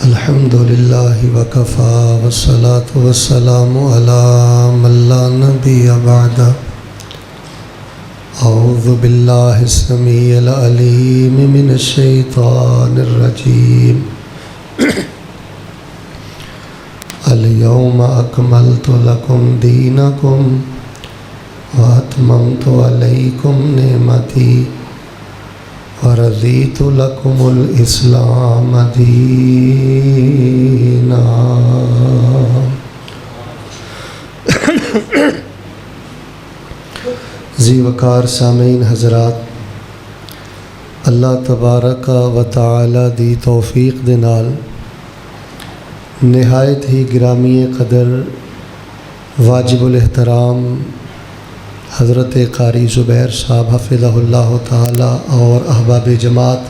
अल्हम्दुलिल्लाहि वकफ़ा वस्सलातु वस्सलामु अला मन ला नबिय्य बअदा। औज़ु बिल्लाहि स्समीइल अलीम मिनश शैतानिर रजीम। अल यौम अकमलतु लकुम दीनकुम व अतममतु अलैकुम नेमती वरज़ीतु लकुमुल इस्लाम दीना। ज़ीवकार सामीन हज़रात, अल्लाह तबारक व तआला दी तौफ़ीक़ दे नाल नहायत ही गिरामी क़दर वाजिबुल एहतराम हज़रत कारी ज़ुबैर साहब हफ़िज़हुल्लाह ताला और अहबाब जमात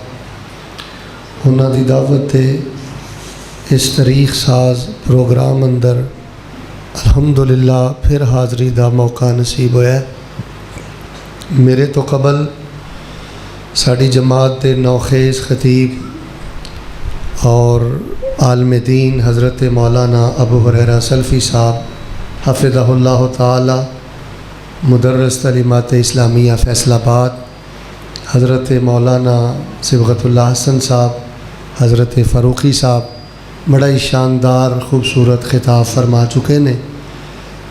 उन्हां दी दावत इस तारीख़ साज प्रोग्राम अंदर अल्हम्दुलिल्लाह फिर हाज़री दा मौका नसीब होया। मेरे तो कबल साड़ी जमात के नौखेज़ ख़तीब और आलम दीन हज़रत मौलाना अबू हुरैरा सल्फ़ी साहब हफ़िज़हुल्लाह ताला मुदर्रिस तालीमात इस्लामिया फैसलाबाद, हज़रत मौलाना सिबग़तुल्लाह हसन साहब, हज़रत फ़ारूक़ी साहब बड़ा ही शानदार खूबसूरत खिताब फरमा चुके ने।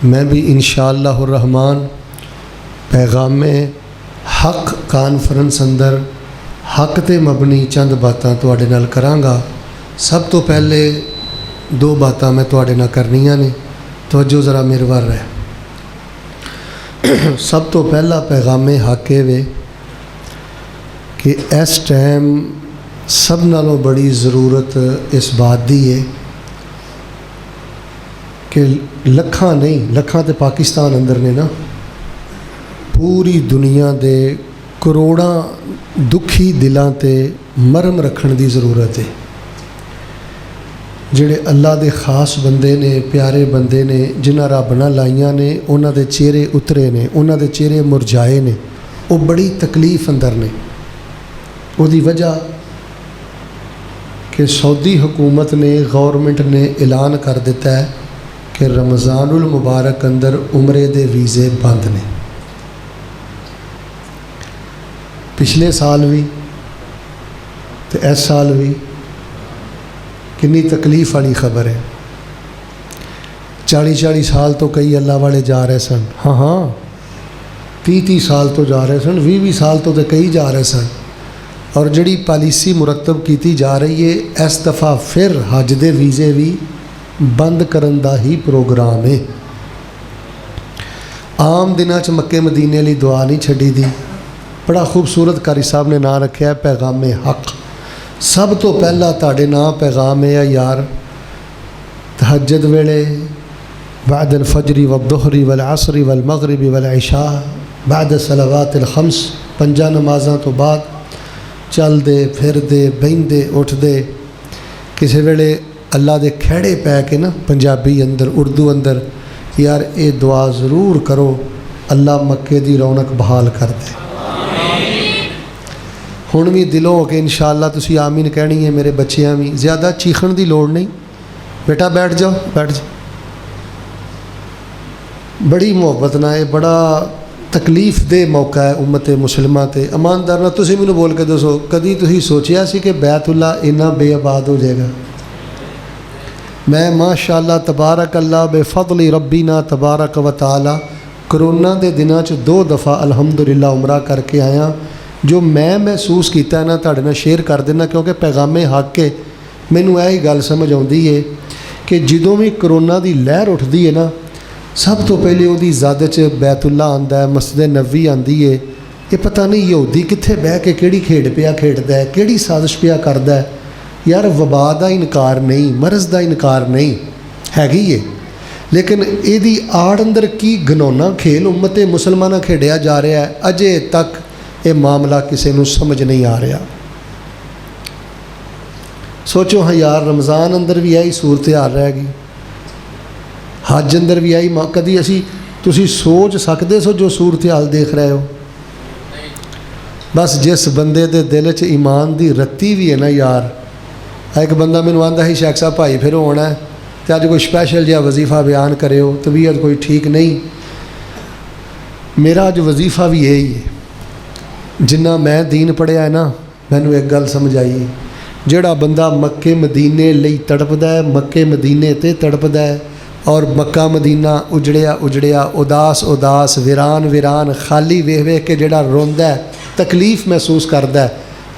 मैं भी इंशाअल्लाहुर रहमान पैगाम हक कॉन्फ्रेंस अंदर हक ते मबनी चंद बातां तुहाडे नाल करांगा। सब तो पहले दो बातां मैं तुहाडे नाल करनियां ने, तवज्जो ज़रा मेरे वाल रहे। सब तो पहला पैगाम हक वे कि इस टाइम सब नालों बड़ी ज़रूरत इस बात की है कि लखां नहीं, लखां तो पाकिस्तान अंदर ने ना, पूरी दुनिया दे करोड़ां दुखी दिलों ते मरम रखने की ज़रूरत है। जिहड़े अल्लाह दे खास बंदे ने, प्यारे बंदे ने, जिन्हां रब नाल लाइयां ने, उन्हां दे चेहरे उतरे ने, उन्हां दे चेहरे मुरझाए ने, वो बड़ी तकलीफ अंदर ने। उसदी वजह कि सऊदी हुकूमत ने, गवर्नमेंट ने ऐलान कर दिता है कि रमज़ानुल मुबारक अंदर उमरे दे वीज़े बंद ने। पिछले साल भी तो इस साल भी कितनी तकलीफ़ वाली खबर है। 40-40 साल तो कई अल्लाह वाले जा रहे सन, हाँ 30-30 साल तो जा रहे सन, 20-20 साल तो कई जा रहे सन। और जिहड़ी पॉलिसी मुरतब की जा रही है, इस दफ़ा फिर हज दे वीज़े भी बंद करन दा ही प्रोग्राम है। आम दिनां च मक्के मदीने वाली दुआ नहीं छड्डी दी। बड़ा खूबसूरत कारी साहब ने नाम रखा है पैगाम हक। सब तो पहला तुहाडे नाम पैगाम है यार, तहज्जुद वेले बाद फजरी व दुहरी वल असरी वल मगरिबी वल इशा बाद सलावातिल खम्स, 5 नमाज़ां तो बाद चलदे फिरदे बहिंदे उठदे किसी वेले अल्लाह दे खेड़े पै के ना, पंजाबी अंदर उर्दू अंदर, यार ये दुआ ज़रूर करो अल्लाह मक्के दी रौनक बहाल कर दे। हुण भी दिलों हो के इंशाअल्लाह तुसी आमीन कहनी है। मेरे बच्चियां भी ज़्यादा चीखण की लोड़ नहीं, बेटा बैठ जाओ बैठ जाओ। बड़ी मुहब्बत ना है, बड़ा तकलीफ दे मौका है उम्मत मुसलिमा ते। ईमानदार ना तुसी मैनूं बोल के दसो, कदी तुसी सोचिया सी कि बैतुल्ला इन्ना बेआबाद हो जाएगा? मैं माशाअल्लाह तबारक अल्लाह बेफज़ली रब्बीना तबारक व तआला करोना के दिनों 2 दफ़ा अल्हम्दुलिल्लाह उमरा करके आया। जो मैं महसूस किया ना तुहाडे नाल शेयर कर देना, क्योंकि पैगाम हक के मैनूं यही गल समझ आउंदी है कि जदों भी करोना की लहर उठती है ना, सब तो पहले उसकी ज़द च बैतुल्ला आंदा है, मस्जिद नबवी आंदी है। ये पता नहीं यहूदी कित्थे बह के किहड़ी खेड पिया खेडदा है, किहड़ी साजिश पिया करदा है। यार वबा का इनकार नहीं, मरज़ का इनकार नहीं हैगी है, लेकिन इहदी आड़ अंदर की घनौना खेल उम्मत मुसलमाना खेडिया जा रहा है। अजे तक ये मामला किसी को समझ नहीं आ रहा। सोचो हाँ यार, रमज़ान अंदर भी यही सूरत हाल रहेगी, हज अंदर भी यही कभी असी तुसी सोच सकते सो जो सूरत हाल देख रहे हो। बस जिस बंदे दे दिल च ईमान दी रत्ती भी है ना यार, एक बंदा मैनू आंदा ही शेख साहब भाई फिर होना है तो अज कोई स्पैशल जिहा वजीफा बयान करो, तबीयत कोई ठीक नहीं। मेरा अज वजीफा भी यही है, जिन्ना मैं दीन पढ़िया है ना, मैनू एक गल समझ आई, जिहड़ा बंदा मक्के मदीने लई तड़पदा है, मक्के मदीने ते तड़पदा है, और मक्का मदीना उजड़िया उजड़िया उदास उदास वीरान वीरान खाली वेख वेख के जिहड़ा रोंदा है, तकलीफ महसूस करदा है,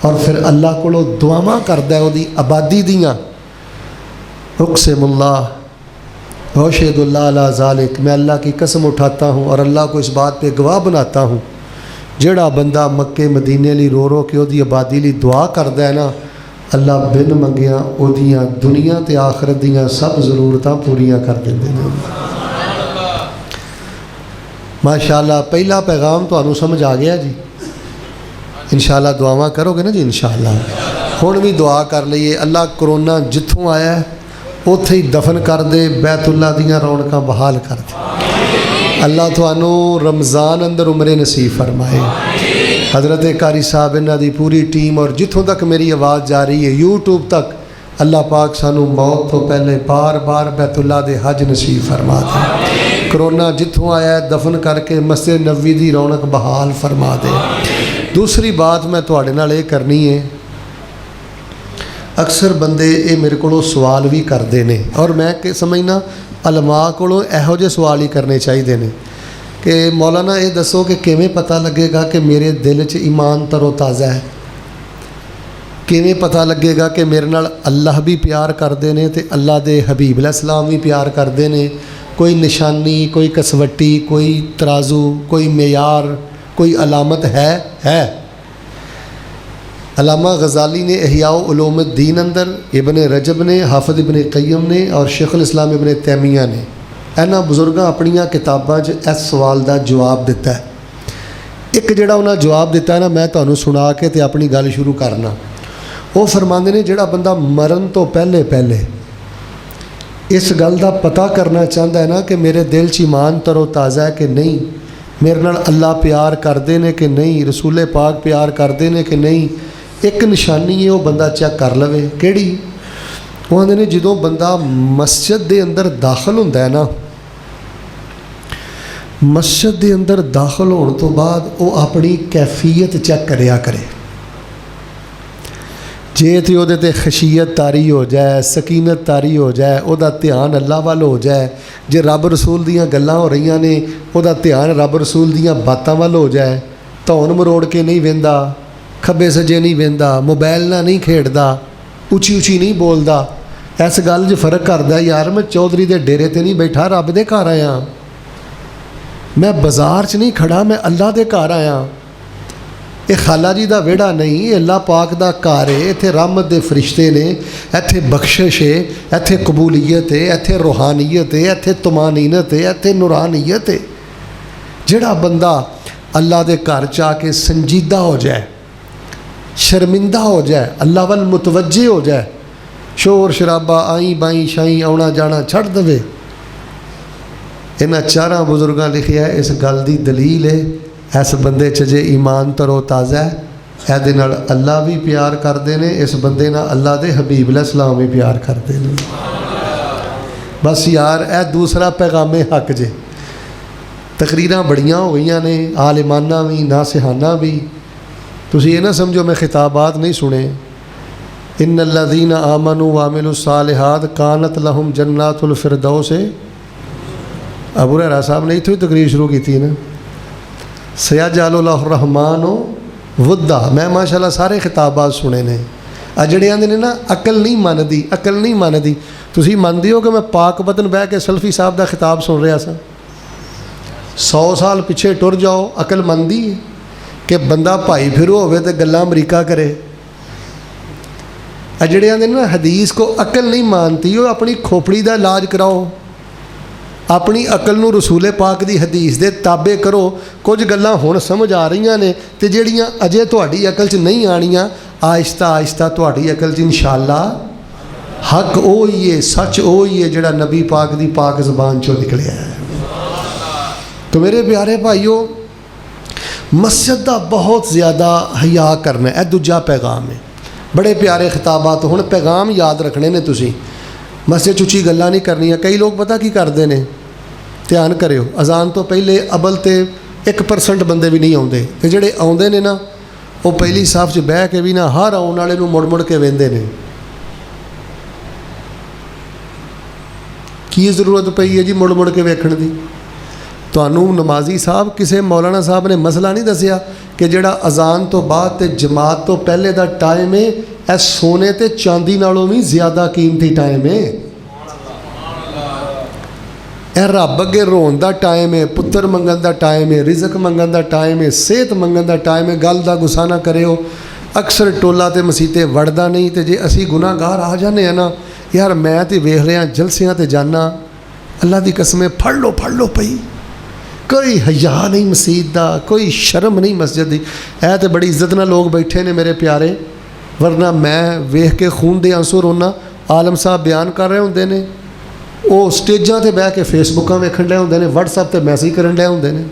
और फिर अल्लाह कोलों दुआवां करदा है उहदी आबादी दियां, उक़सिमुल्लाह वशहिदुल्लाह अला ज़ालिक, मैं अल्लाह की कसम उठाता हूँ और अल्लाह को इस बात पे गवाह बनाता हूँ, जिहड़ा बंदा मक्के मदीने लई रो रो के उहदी आबादी लई दुआ करदा है ना, अल्लाह बिन मंगिया उहदियां दुनिया ते आखरत दियां सब ज़रूरतां पूरियां कर देंदे ने। माशाअल्लाह पहला पैगाम तुहानूं समझ आ गया जी। इंशाअल्लाह दुआवां करोगे ना जी, इंशाअल्लाह हुण भी दुआ कर लईए, अल्लाह करोना जिथों आया है उत्थे ही दफन कर दे, बैतुल्ला दियां रौनकां बहाल कर दे। अल्लाह तुहानूं रमज़ान अंदर उमरे नसीब फरमाए। हज़रत कारी साहब इन्हां दी पूरी टीम और जिथों तक मेरी आवाज़ जा रही है यूट्यूब तक, अल्लाह पाक सानू मौत तो पहले बार बार बैतुल्ला दे हज नसीब फरमा दे। करोना जिथों आया है दफन करके मस्जिद नबवी दी रौनक बहाल फरमा दे। दूसरी बात मैं तुहाडे नाल ये करनी है, अक्सर बंदे ये मेरे को सवाल भी करते हैं, और मैं कि समझना अलमा को इहो ਜਿਹੇ सवाल ही करने चाहिए ने कि मौलाना ये दसो कि किवें पता लगेगा कि मेरे दिल च ईमान तरोताज़ा है, किवें पता लगेगा कि मेरे नाल अल्लाह भी प्यार करते हैं तो अल्लाह के हबीब अलैहिस्सलाम भी प्यार करते हैं। कोई निशानी, कोई कसवट्टी, कोई तराजू, कोई मेयार, कोई अलामत है। अल्लामा गज़ाली ने इहयाउ उलूमुद्दीन अंदर, इब्न रजब ने, हाफिज़ इब्न क़य्यम ने और शेखुल इस्लाम इब्न तैमिया ने, इन्हां बुजुर्गां अपनियां किताबां 'च इस सवाल का जवाब दिता है। एक जिहड़ा उन्हां जवाब दिता है ना, मैं तुहानूं सुना के ते अपनी गल शुरू करना। वो फरमांदे ने जिहड़ा बंदा मरण तो पहले पहले इस गल का पता करना चाहता है ना कि मेरे दिल च ईमान तरोताज़ा है कि नहीं, मेरे नाल अल्लाह प्यार करते हैं कि नहीं, रसूले पाक प्यार करते हैं कि नहीं, एक निशानी है वो बंदा चेक कर लवे। किहड़ी? वो आंदे ने जदों बंदा मस्जिद के अंदर दाखिल होंदा है ना, मस्जिद के अंदर दाखिल होने तो बाद वो अपनी कैफियत चेक करिया करे। जे तो वो खशीयत तारी हो जाए, सकीनत तारी हो जाए, वह ध्यान अल्लाह वाल हो जाए, जे रब रसूल दियाँ गल्लां हो रही ने वह ध्यान रब रसूल दियाँ बातों वाल हो जाए, धौन मरोड़ के नहीं वेंदा, खब्बे सज्जे नहीं वेंदा, मोबाइल ना नहीं खेडदा, उची उची नहीं बोलदा, इस गल 'च फर्क करदा यार मैं चौधरी के डेरे ते नहीं बैठा, रब दे घर आया, मैं बाजार च नहीं खड़ा, मैं अल्लाह दे घर आया। ये खाला जी का विहड़ा नहीं, अल्लाह पाक का घर है। इत्थे रहमत दे फरिश्ते ने, इत्थे बख्शिश है, इत्थे कबूलीयत है, इत्थे रूहानीयत है, इत्थे तुमानीनत है, इत्थे नूरानीयत है। जिहड़ा बंदा अल्लाह दे घर च आके संजीदा हो जाए, शर्मिंदा हो जाए, अल्लाह वल मुतवज्जे हो जाए, शोर शराबा आई बाई शाई आना जाना छड़ दे। इन्हां चारां बुजुर्गां लिखिया इस गल की दलील है, इस बंदे च जे ईमान तरोताज़ा है, ਇਹਦੇ ਨਾਲ अल्लाह भी प्यार करते हैं, इस बंदे नाल अल्लाह के हबीब अलैहिस्सलाम भी प्यार करते हैं। बस यार यह दूसरा पैगामे हक जे। तकरीरां बड़ियां हो गई ने, आलिमाना भी नासिहाना भी, तुसीं ये ना समझो मैं खिताबात नहीं सुने। इन्नल्लज़ीना आमनू व अमिलुस्सालिहात कानत लहुम जन्नातुल फिरदौस। अबू हुरैरा साहब ने इत्थों ही तकरीर शुरू की थी ना, सयजअलुर रहमान वुद्दा। मैं माशाअल्लाह सारे खिताबात सुने ने। आ जिहड़े आंदे ने ना अकल नहीं मनदी, अकल नहीं मनदी, तुसीं मनदे हो कि मैं पाक बतन बह के सल्फी साहब का खिताब सुन रहा सा? 100 साल पिछे टुर जाओ, अकल मनदी है कि बंदा भाई फिरो होवे ते गल्लां अमरीका करे। आ जिहड़े आंदे ना हदीस को अकल नहीं मानती, हो अपनी खोपड़ी का इलाज कराओ, अपनी अकल नूं रसूले पाक दी हदीस दे ताबे करो। कुछ गल्लां हुण समझ आ रही ने ते जिहड़ियां अजे तुहाडी अकल च नहीं आनियां, आहिस्ता आहिस्ता तुहाडी अकल च इंशाअल्लाह हक वो ही है, सच वो ही है जिहड़ा नबी पाक दी पाक ज़बान चों निकलिया है। तो मेरे प्यारे भाईओ, मस्जिद का बहुत ज़्यादा हया करना है, दूजा पैगाम है। बड़े प्यारे खिताबात। हुण पैगाम याद रखने ने तुसीं, मस्जिद उच्ची गल्लां नहीं करनियां। कई लोग पता की करते हैं, ध्यान करियो, अजान तो पहले अबल तो 1% बंदे भी नहीं आउंदे, ते जिहड़े आउंदे ने ना वो पहली साफ 'च बह के भी ना हर आउण वाले नूं मुड़ मुड़ के वेंदे ने। की जरूरत पई है जी मुड़ मुड़ के वेखण दी? तुहानूं नमाजी साहब किसी मौलाना साहब ने मसला नहीं दसिया कि जिहड़ा अजान तो बाद ते जमात तो पहले दा टाइम है ਇਹ सोने ते चांदी नालों भी ज़्यादा कीमती टाइम है। ਇਹ रब अगे रोन का टाइम है, पुत्र मंगन का टाइम है, रिजक मंगन का टाइम है, सेहत मंगन का टाइम है। गल का गुस्सा ना करियो। अक्सर टोला तो मसीते वड़दा नहीं, तो जे असी गुनाहगार आ जाने ना, यार मैं तो वेख रहा जलसियां ते जाना, अल्लाह की कसमें फड़ लो पई, कोई हया नहीं मसीत का, कोई शर्म नहीं मस्जिद की। ऐ तो बड़ी इज्जत नाल लोग बैठे ने मेरे प्यारे, वरना मैं वेख के खून दे आंसू रोना। आलम साहब बयान कर रहे होंदे ने, वो स्टेजां ते बह के फेसबुकां वेखण डे होंदे ने, व्हाट्सएप ते मैसेज करन डे होंदे ने,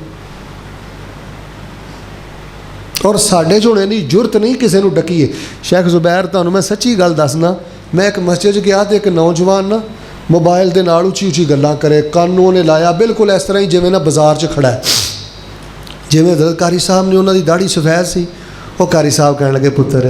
और साडे च हुणे दी जुरत नहीं किसी नूं डकीए। शेख जुबैर तुहानूं मैं सच्ची गल दसना, मैं एक मस्जिद गया तो एक नौजवान ना मोबाइल के नाल उची उची गल्लां करे, कानूं ने लाया बिल्कुल इस तरह ही जिवें ना बाजार च खड़ा है। जिवें हज़रत कारी साहब ने उन्हां दी दाढ़ी सफैद सी, वो कारी साहब कहण लगे पुत्तर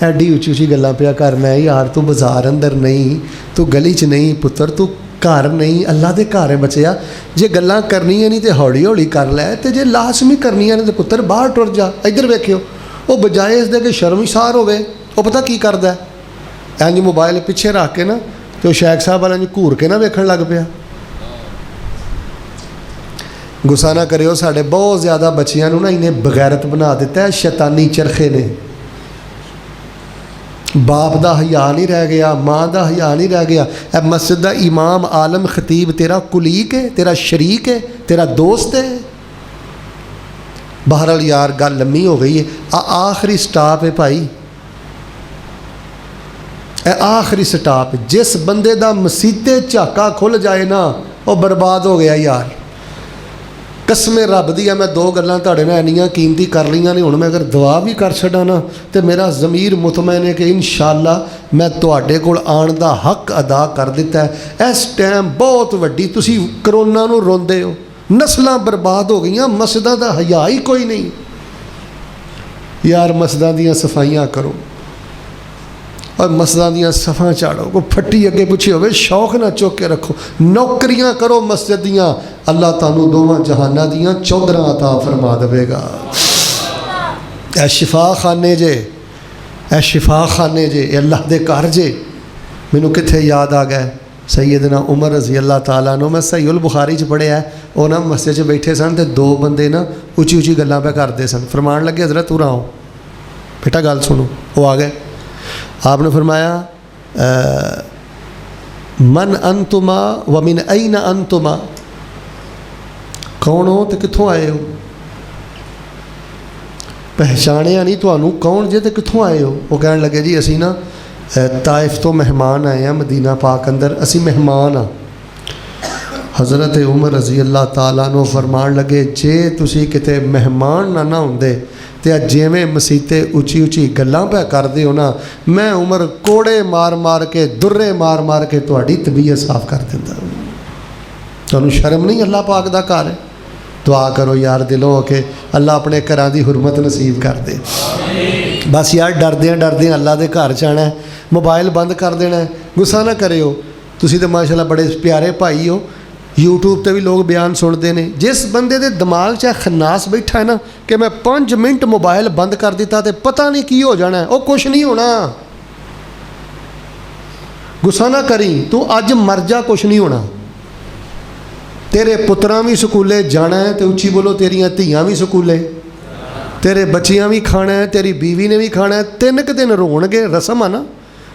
एडी उची उची गल्लां पिया कर। मैं यार तू बाजार अंदर नहीं, तू गली च नहीं पुत्तर, तू घर नहीं, अल्लाह दे घर है बचिया। जे गल्लां करनियां नहीं तो हौली हौली कर लै, तो जे लाजमी करनियां ने तो पुत्तर बाहर टुर जा। इधर वेखियो, वो बजाए इसदे कि शर्मिसार होवे, वो पता की करदा है, इंज मोबाइल पिछे रख के ना तो शेख साहब वाला इंज घूर के ना वेखण लग पिया। गुस्सा ना करियो, साडे बहुत ज़्यादा बच्चियां नूं ना इन्हें बगैरत बना दिता है शैतानी चरखे ने। बाप दा हया नहीं रह गया, माँ दा हया नहीं रह गया। ए मस्जिद दा इमाम आलम खतीब तेरा कुलीक है, तेरा शरीक है, तेरा दोस्त है। बहरहाल यार गल लम्मी हो गई है। आखिरी स्टाप है भाई, ए आखिरी स्टाप। जिस बंदे दा मसीते झाका खुल जाए ना, वो बर्बाद हो गया यार। कसमें रब दी है, मैं दो गल्लां तुहाडे नाल इन्नियां कीमती कर लईआं ने, हुण मैं अगर दुआ भी कर छड्डां ना तो मेरा ज़मीर मुतमैन है कि इंशाअल्लाह मैं तुहाडे कोल आउण दा हक अदा कर दिता है। इस टाइम बहुत वड्डी तुसीं करोना नूं रोंदे हो, नस्लां बर्बाद हो गईयां, मस्जिदां दा हया ही कोई नहीं। यार मस्जिदां दीयां सफाइयां करो और मस्जिदां दीयां सफ़ां झाड़ो, कोई फट्टी अगे पिछे होवे शौक ना चुक के रखो। नौकरियां करो मस्जिद दीयां, अल्लाह तुहानूं दोवां जहानां दीयां चौधरां अता फरमा देवेगा। ए शिफा खाने जे, ए शिफा खाने जे, अल्लाह दे घर जे। मैनूं कित्थे याद आ गया सैयदना उमर रज़ी अल्लाह तआला अन्हु, मैं सही उल बुखारी च पढ़िया, वो ना मस्जिद च बैठे सन तो दो बंदे ना उची उची गल्लां पे करते सन। फरमान लगे हज़रत तुर आओ बेटा गल सुनो। वो आ गए, आपने फरमाया मन अंतुमा व मिन ऐन अंतुमा, कौन हो तो कित्थों आए हो? पहचानिया नहीं तुहानू कौन जे तो कित्थों आए हो? वो कहन लगे जी असी ना ताइफ तो मेहमान आए हैं मदीना पाक अंदर, असी मेहमान हाँ। हज़रत उमर रज़ी अल्लाह तआला अन्हु फरमान लगे जे तुसी किते मेहमान ना होंदे तो जिवें मसीते उची उची गल्लां पे करदे हो ना, मैं उमर कोड़े मार मार के दुर्रे मार मार के तुहाडी तबीयत साफ कर दिंदा। तुहानू शर्म नहीं? अल्लाह पाक दा घर है। दुआ करो यार दिलों के अल्लाह अपने घरां दी हुरमत नसीब कर दे। बस यार डरदे अल्लाह दे घर जाना है, मोबाइल बंद कर देना है। गुस्सा ना करियो, तुसी तो माशाअल्लाह बड़े प्यारे भाई हो, यूट्यूब पर भी लोग बयान सुनते हैं। जिस बंदे के दिमाग च खन्नास बैठा है ना कि मैं 5 मिनट मोबाइल बंद कर दिता तो पता नहीं की हो जाना है, वो कुछ नहीं होना। गुस्सा ना करी, तू अज मर जा, कुछ नहीं होना। तेरे पुत्रां भी स्कूले जाना है तो उची बोलो, तेरियां धीआं भी स्कूले, तेरे बच्चियां भी खाना है, तेरी बीवी ने भी खाना है। 3 दिन रोणगे, रस्म है ना,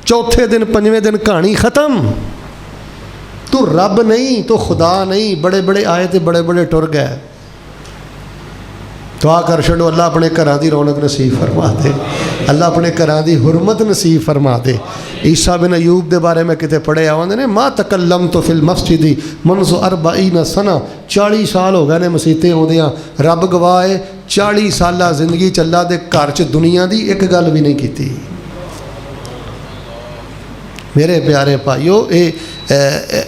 चौथे दिन 5वें दिन कहानी ख़त्म। तू रब नहीं, तो खुदा नहीं। बड़े बड़े आए तो बड़े बड़े टुर गए। दुआ कर छो अल्लाह अपने घरां दी रौनक नसीब फरमा दे, अल्लाह अपने घरां दी हुरमत नसीब फरमा दे। ईसा बिन अयूब के बारे में कितने पढ़े आते ने, माँ तकल्लम तो फिल मस्जिदी मनसो 40 सना, 40 साल हो गए ने मसीते आउंदियां। रब गवाह है 40 साल जिंदगी चला दे घर च दुनिया की एक गल भी नहीं की। मेरे प्यारे भाईओ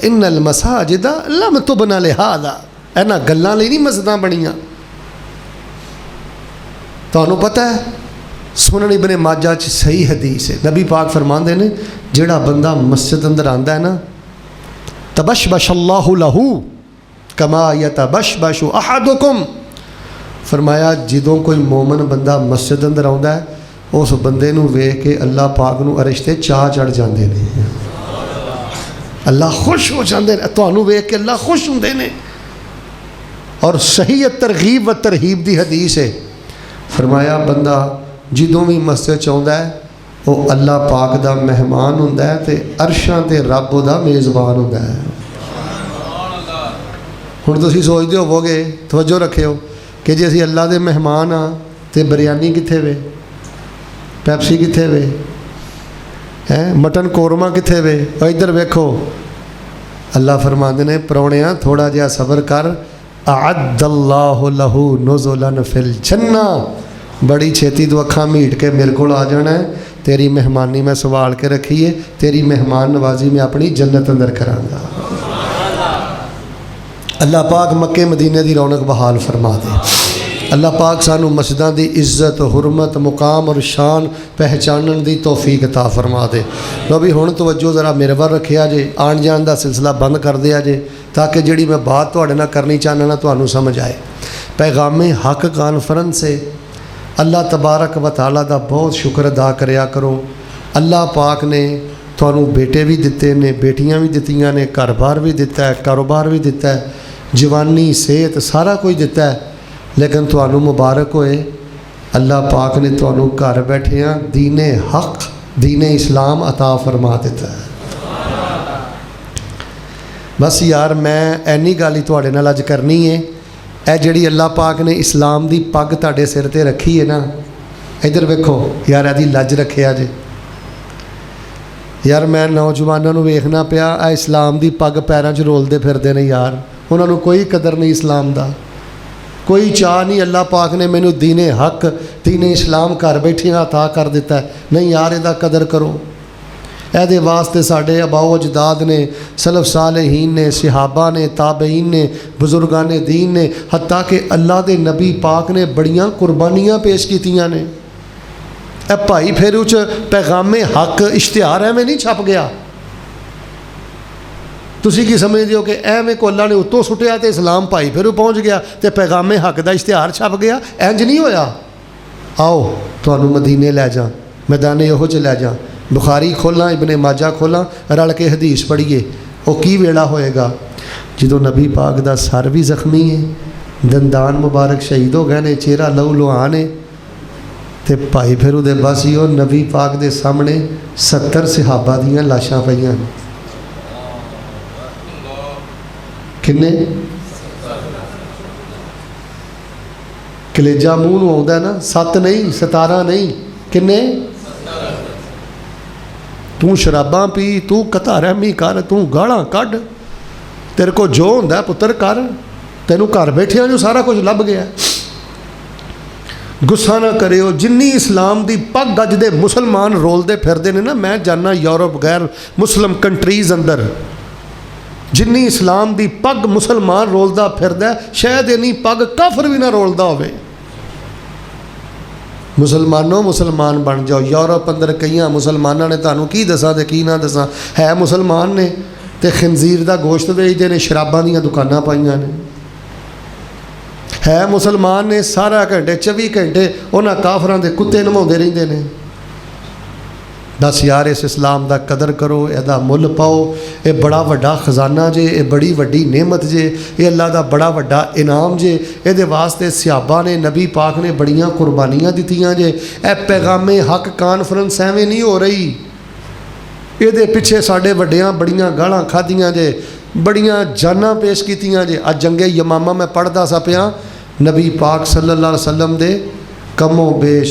इन्नल मसाजिदा लम तुबना लिहाजा, इन्हां गल्लां लई नहीं मस्जिदां बणीਆਂ। ਤੁਹਾਨੂੰ पता है सुनन इब्ने माजा च सही हदीस है, नबी पाक फरमाते हैं जिहड़ा बंदा मस्जिद अंदर आंदा है ना, तबशबश अल्लाहु लहू कमा यतबशबशु अहदुकुम, फरमाया जदों कोई मोमन बंदा मस्जिद अंदर आउंदा है उस बंदे नूं वेख के अल्लाह पाक नूं अरश ते चाह चढ़ जाते हैं, अल्लाह खुश हो जाते हैं, तुहानूं वेख के अल्लाह खुश हुंदे ने। और सही तरगीब व तरहीब की हदीस है, फरमाया बंदा जदों भी मस्जिद च आउंदा है वो अल्लाह पाक दा मेहमान हुंदा है ते अरशां ते रब दा मेज़बान हुंदा है। हुण तुसीं सोचदे होवोगे, तवज्जो रखियो कि जे असीं अल्लाह दे मेहमान हाँ ते बिरयानी कित्थे वे, पैप्सी कित्थे वे, हैं मटन कौरमा कित्थे वे। इधर वेखो अल्लाह फरमांदे ने परौणिया थोड़ा जिहा सबर कर, अअद्दल्लाहु लहू नुज़ुलन फिल जन्ना, बड़ी छेती तू अखां मीट के मेरे को आ जाना है, तेरी मेहमानी मैं संभाल के रखी है, तेरी मेहमान नवाजी मैं अपनी जन्नत अंदर करांगा। अल्लाह पाक मक्के मदीने की रौनक बहाल फरमा दे। अल्लाह पाक सानू मस्जिदां दी इज्जत हुरमत मुकाम और शान पहचानन दी तौफीक अता फरमा दे। लो भी हुण तवज्जो ज़रा मेरे वाल रखिया जे, आन जान दा सिलसिला बंद कर दिया जे ताकि जिहड़ी मैं बात तुहाडे नाल करनी चाहना ना तुहानू समझ आए। पैगामे हक कॉन्फ्रेंस से अल्लाह तबारक व तआला दा बहुत शुक्र अदा करया करो। अल्लाह पाक ने तुहानू बेटे भी दिते ने, बेटियां भी दित्तियां ने, घर बार भी दिता है, कारोबार भी दिता है, जवानी सेहत सारा कुछ दिता है, लेकिन तुहानू मुबारक होए अल्लाह पाक ने तुहानू घर बैठिया दीने हक दीने इस्लाम अता फरमा दिता है। बस यार मैं ऐनी गल ही तुहाडे नाल अज करनी है। ए जिहड़ी अल्लाह पाक ने इस्लाम दी पग तुहाडे सिर ते रखी है ना, इधर वेखो यार इहदी लज रखिया जे। यार मैं नौजवानों नूं वेखना पिया आ इस्लाम दी पग पैरां 'च रोलदे फिरदे ने यार, उन्होंने कोई कदर नहीं इस्लाम दा, कोई चाह नहीं। अल्लाह पाक ने मैनू दीने हक दीने इस्लाम घर बैठिया अता कर दिता है। नहीं यार इहदा कदर करो। ਇਹਦੇ वास्ते साढ़े अबाओ अजदाद ने, सलफ सालेहीन ने, सहाबा ने, ताबईन ने, बुजुर्गान ने दीन ने, हत्ता कि अल्लाह के नबी पाक ने बड़ियां कुर्बानियां पेश कीतियां ने। ए भाई फेरू च पैगामे हक इश्तिहार एवें नहीं छप गया। तुसी की समझते हो कि एवें को अल्लाह ने उत्तों सुटिया तो इस्लाम भाई फेरू पहुँच गया तो पैगामे हक का इश्तिहार छप गया? इंज नहीं होया। आओ तुहानू मदीने लै जा, मैदाने यहो च लै जा, बुखारी खोलां इब्ने माजा खोलां, रल के हदीस पढ़िए। वो की वेला होएगा जो नबी पाक दा सर भी जख्मी है, दंदान मुबारक शहीद हो गए ने, चेहरा लहू लुहान है, तो भाई फिर उहदे बस ही नबी पाक दे सामने 70 सहाबा दियां लाशां पईयां। किन्ने कलेजा मूँह नूं आउंदा ना, 7 नहीं 17 नहीं, किन्ने? तू शराबां पी, तू कथा रहमी कर, तू गालां कढ़, तेरे को जो हुंदा पुत्र कर, तेनू घर बैठिया जो सारा कुछ लभ गया। गुस्सा ना करियो। जिन्नी इस्लाम की पग अज दे मुसलमान रोलते फिरते हैं ना, मैं जाना यूरोप गैर मुस्लिम कंट्रीज़ अंदर जिन्नी इस्लाम की पग मुसलमान रोलता फिरदा, शायद इन्नी पग काफर भी ना रोलता होवे। मुसलमानों मुसलमान बन जाओ। यूरोप अंदर कई मुसलमानों ने तुहानू की दसा तो की ना दसा, है मुसलमान ने तो खंजीर का गोश्त बेचते हैं, शराबां दीयां दुकानां पाईयां ने। है मुसलमान ने सारा घंटे 24 घंटे उन्हां काफरां दे कुत्ते नमाउंदे रहिंदे ने। दस यार इस इस्लाम का कदर करो, इसदा मुल पाओ। ये बड़ा वड्डा खजाना जे, ये बड़ी वड्डी नेमत जे, ये अल्लाह का बड़ा वड्डा इनाम जे। ये वास्ते सहाबा ने नबी पाक ने बड़ियां कुर्बानियां दित्तियां जे। ए पैगामे हक कॉन्फ्रेंस एवें नहीं हो रही, ये पिछे साडे वड्डियां बड़ियां गालां खादियां जे, बड़ियां जानां पेश कीतियां जे। अज जंगे यमामा मैं पढ़दा सा पिया, नबी पाक सल्लल्लाहु अलैहि वसल्लम दे कमो बेश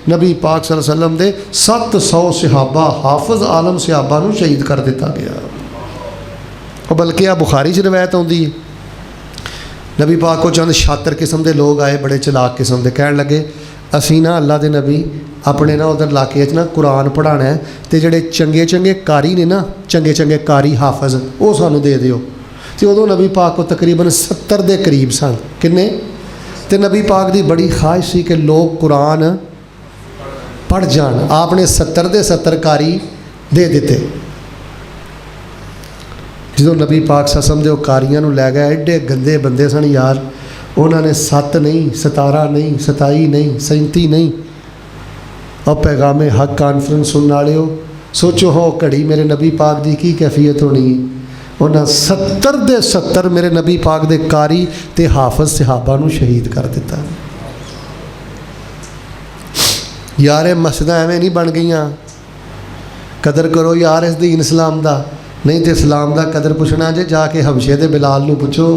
नबी पाक सल्लल्लाहु अलैहि वसल्लम दे 700 सहाबा हाफिज आलम सहाबा नूं शहीद कर दिता गया। और बल्कि आ बुखारी च रवायत आउंदी है, नबी पाक को चंद शातिर किस्म के लोग आए, बड़े चलाक किस्म के, कहण लगे ਅਸੀਂ ਨਾ ਅੱਲਾ ਦੇ नबी अपने ना उधर इलाके ना कुरान पढ़ाना है, तो जोड़े चंगे चंगे कारी ने ना, चंगे चंगे कारी हाफज वो सानू दे दिओ। तो उदों नबी पाक को तकरीबन 70 के करीब सन। किन्ने? तो नबी पाक की बड़ी ख्वाहिश सी कि लोग कुरान पढ़ जान। आपने 70 के 70 कारी दे दिते। जो नबी पाक ससम दे कारियां नूं लै गए, एडे गंदे बंदे सन यार। उन्होंने 7 नहीं, 17 नहीं, 27 नहीं, 37 नहीं। और पैगामे हक कॉन्फ्रेंस सुनने वाले हो, सोचो हो घड़ी मेरे नबी पाक की की कैफियत होनी है। उन्हें 70 के 70 मेरे नबी पाक के कारी ते हाफज सहाबा नूं शहीद कर दिता। यार ये मस्जिदां एवें नहीं बन गई। कदर करो यार इस दीन इस्लाम का, नहीं तो इस्लाम का कदर पुछना जे जाके हबशे दे बिलाल नूं पुछो।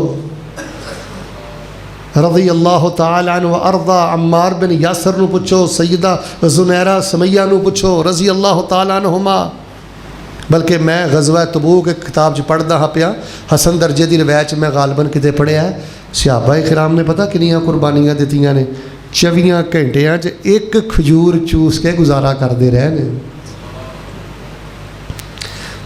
रज़ी अल्लाह तआला अन्हु व अर्दा अम्मार बिन यासर नूं पुछो, सैयदा ज़ुनैरा समैया नूं पुछो रज़ी अल्लाह तआला अन्हुमा। बल्कि मैं गज़वा तबूक एक किताब च पढ़दा हाँ पिया, हसन दर्जे की रवायत मैं गालबन किते पढ़िया है। सहाबा किराम ने पता किनियां कुर्बानियां दित्तियां ने, 24 घंटियां च एक खजूर चूस के गुजारा करते रहे ने।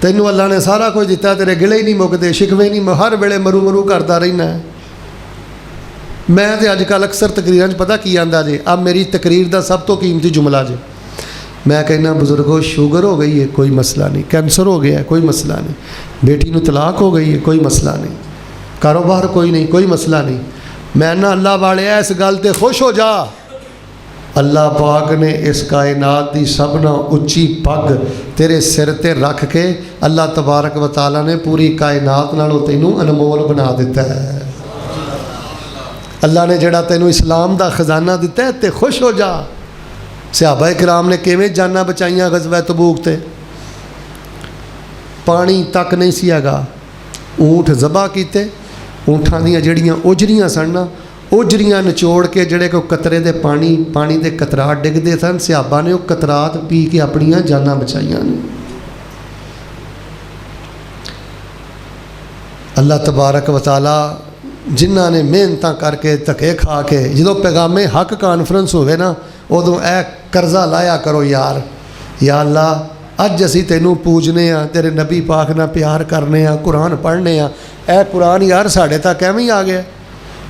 तैनू अल्लाह ने सारा कुछ दिता, तेरे गिले ही नहीं मुकते, शिकवे नहीं, हर वेले मरू मरू करता रहना है। मैं तो अजकल अक्सर तकरीर पता की आंदा जे, अब मेरी तकरीर का सब तो कीमती जुमला जे, मैं कहना बुजुर्गो शुगर हो गई है कोई मसला नहीं, कैंसर हो गया है कोई मसला नहीं, बेटी नूं तलाक हो गई है कोई मसला नहीं, कारोबार कोई नहीं कोई मसला नहीं। मैं ना अल्लाह वाले इस गल ते खुश हो जा, अल्लाह पाक ने इस कायनात की सब ना उच्ची पग तेरे सिर ते रख के अल्लाह तबारक व तआला ने पूरी कायनात नालों तैनूं अनमोल बना दिता है। अल्लाह ने जड़ा तैनूं इस्लाम का खजाना दिता है, ते खुश हो जा। सहाबा किराम ने किवें जाना बचाइयां गज़वा तबूक ते, पानी तक नहीं सी हैगा, ऊँट ज़बा कीते, ऊँठां दीयां जड़ियां ओजरियां सन ना, ओजरियां निचोड़ के जड़े को कतरे दे पानी दे कतरात डिगदे सन, सहाबा ने वो कतरात पी के अपनियां जानां बचाइयां ने। अल्लाह तबारक व तआला जिन्हां ने मेहनत करके धक्के खा के जो पैगामे हक कॉन्फ्रेंस होवे ना, उदों ए कर्जा लाया करो यार, या अल्लाह अज असी तेनू पूजने आ, तेरे नबी पाक नाल प्यार करने आ, कुरान पढ़ने आ, ए कुरान यार साढ़े तक एवें ही आ गया।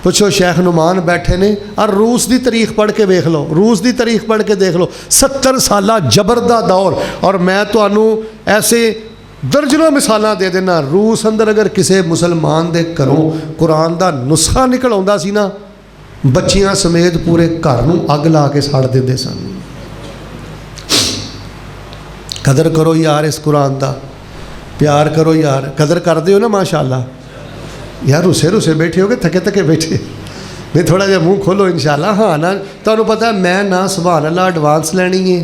पुछो शेख नुमान बैठे ने और रूस की तारीख पढ़ के देख लो, रूस की तारीख पढ़ के देख लो, 70 साल जबर दा दौर। और मैं तुहानू ऐसे दर्जनों मिसालां दे देना, रूस अंदर अगर किसी मुसलमान दे घरों कुरान का नुस्खा निकल आउंदा सी ना, बच्चियां समेत पूरे घर नूं अग ला के साड़ देंदे सन। कदर करो यार इस कुरान का, प्यार करो यार, कदर करते हो ना माशाअल्लाह। यार रुसे रुसे बैठे हो कि थके थके बैठे, नहीं थोड़ा जिहा मूँह खोलो इंशाअल्लाह। हाँ ना, तुहानूं पता है मैं ना सुभान अल्लाह एडवांस लैनी है,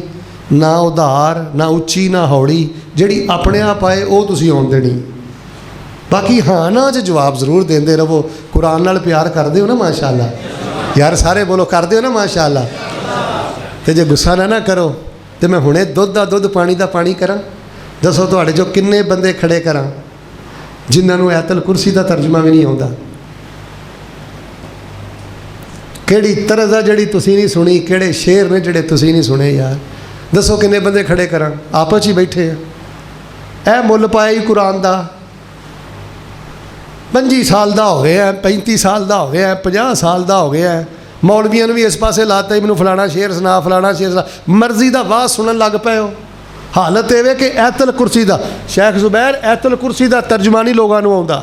ना उधार, ना उच्ची ना हौली, जिहड़ी अपने आप आए वो तुसीं आउण देनी। बाकी हाँ ना च जवाब जरूर देंदे रहो। कुरान नाल प्यार करदे हो ना माशाअल्लाह, यार सारे बोलो करदे हो ना माशाअल्लाह। तो जे गुस्सा ना करो तो मैं हुणे दुध का दुध पानी का पानी करा। दसो तुहाडे जो किन्ने बंदे खड़े करा जिन्होंने ऐतल कुर्सी का तर्जमा भी नहीं आता, किहड़ी तरज़ आ जिहड़ी तुसीं नहीं सुनी, किहड़े शेर ने जिहड़े तुसीं नहीं सुने यार। दसो किन्ने बंदे खड़े करा, आपस ही बैठे ऐ मुल पाया ही कुरान का। 25 साल का हो गया, 35 साल का हो गया, 50 साल का हो गया। मौलवियां भी इस पासे लाता ही, मैनू फलाना शेर सुना, फलाना शेर सुना, मर्जी का वाह सुनन लग पे हो। हालत ये कि ऐतल कुर्सी का, शेख जुबैर ऐतल कुर्सी का तर्जमा नहीं लोगों को आता।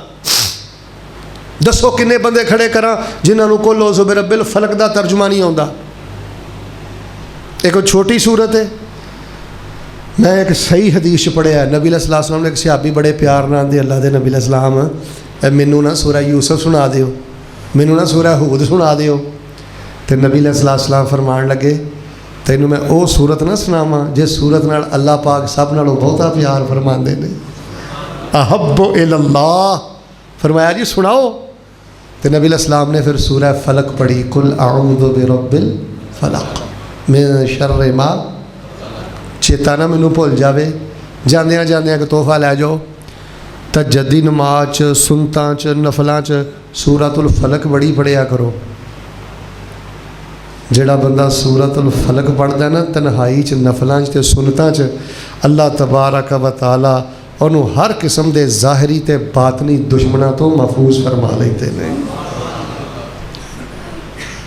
दसो किन्ने बंदे खड़े करा जिन्होंने कुल औज़ु बिरब्बिल फलक का तर्जमा नहीं आता। एक छोटी सूरत है, मैं एक सही हदीस पढ़िया है, नबी अलैहि सलाम ने एक सहाबी बड़े प्यार नाल दे अल्लाह दे नबी अलैहि सलाम मैनू ना सूरह यूसुफ सुना दिओ, मैनू ना सूरह हूद सुना दिओ। तो नबी अलैहि सलाम फरमान लगे तैनू मैं वो सूरत ना सुनावा जिस सूरत नाल अल्लाह पाक सब नालों बहुता प्यार फरमाते ने, अहब्बु इलल्लाह। फरमाया जी सुनाओ। तो नबी अलैहि ने फिर सूरह फलक पढ़ी, कुल अऊज़ु बिरब्बिल फलक मिन शर्रि मा। चेता ना मैनू भुल जावे, जांदियां जांदियां एक तोहफा लै जाओ, तहज्जुदी नमाज च, सुनतां च, नफलां च सूरतुल फलक बड़ी पढ़िया करो। ਜਿਹੜਾ ਬੰਦਾ ਸੂਰਤੁਲ ਫਲਕ ਪੜ੍ਹਦਾ ਨਾ ਤਨਹਾਈ 'ਚ, ਨਫਲਾਂ 'ਚ ਤੇ ਸੁਨਤਾਂ 'ਚ, ਅੱਲਾਹ ਤਬਾਰਕ व तआला ਉਹਨੂੰ ਹਰ ਕਿਸਮ ਦੇ ਜ਼ਾਹਿਰੀ ਤੇ ਬਾਤਨੀ ਦੁਸ਼ਮਣਾਂ ਤੋਂ ਮਹਿਫੂਜ਼ ਫਰਮਾ ਲੈਂਦੇ ਨੇ।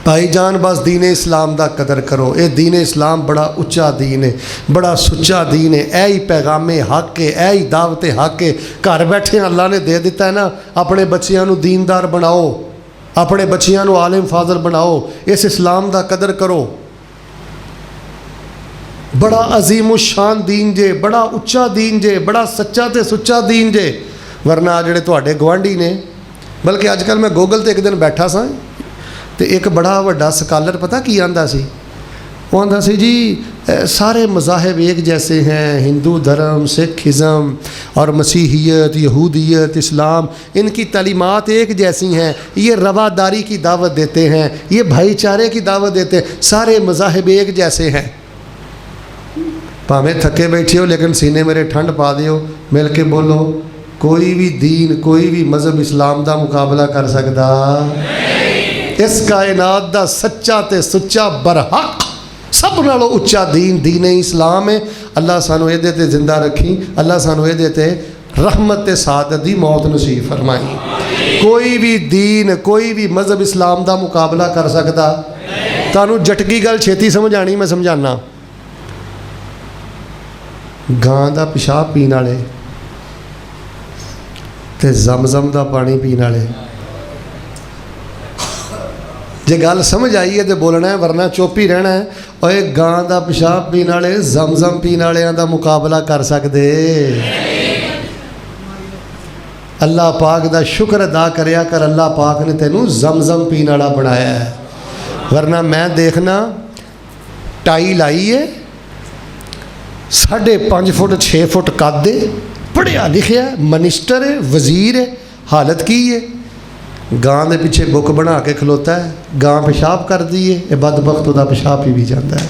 भाईजान बस दीन इस्लाम का कदर करो। ये दीन इस्लाम बड़ा उच्चा दीन है, बड़ा सुच्चा दीन है। ऐ ही पैगामे हक है, ऐ ही दावत हक है। घर बैठे अल्लाह ने दे दिता है ना, अपने बच्चियां नू दीनदार बनाओ, अपने बच्चियां नू आलिम फाजल बनाओ, इस इस्लाम का कदर करो। बड़ा अजीम शान दीन जे, बड़ा उच्चा दीन जे, बड़ा सच्चा ते सुच्चा दीन जे। वरना जिहड़े तुहाडे गवांढी ने, बल्कि अजकल मैं गूगल ते एक दिन बैठा सा तो एक बड़ा वड्डा स्कॉलर पता की आंदा सी, वो आंदा सी जी सारे मज़ाहिब एक जैसे हैं, हिंदू धर्म, सिखिज़म और मसीहियत, यहूदियत, इस्लाम, इनकी तालीमात एक जैसी हैं। ये रवादारी की दावत देते हैं, ये भाईचारे की दावत देते हैं, सारे मज़ाहिब एक जैसे हैं। भावें थके बैठे हो लेकिन सीने मेरे ठंड पा दियो, मिल के बोलो, कोई भी दीन, कोई भी मज़हब इस्लाम का मुकाबला कर सकता। इस कायनात का सच्चा ते सुच्चा बरहक सब नालों उच्चा दीन दीन इस्लाम है। अल्लाह सानू इहदे ते जिंदा रखी, अल्लाह सानू इहदे ते रहमत ते सादत दी मौत नसीब फरमाई। कोई भी दीन, कोई भी मज़हब इस्लाम का मुकाबला कर सकता। तुहानू जटकी गल छेती समझ आनी, मैं समझाना। गां दा पेशाब पीण वाले ते जमजम का पानी पीण वाले, जे गल समझ आई है तो बोलना है, वरना चुप ही रहना है। और गां का पेशाब पीने वाले जमजम पीने वालियां का मुकाबला कर सकते? अल्लाह पाक का शुक्र अदा करया कर, अल्लाह पाक ने तेनू जमजम पीने वाला बनाया है। वरना मैं देखना टाई लाई है, 5.5 फुट 6 फुट कद है, पढ़िया लिखिया, मिनिस्टर है, वजीर है, हालत की है, गां के पिछे बुक बना के खलोता है, गां पेशाब कर दी है, ये बदबख्त उहदा पेशाब पी भी जाता है।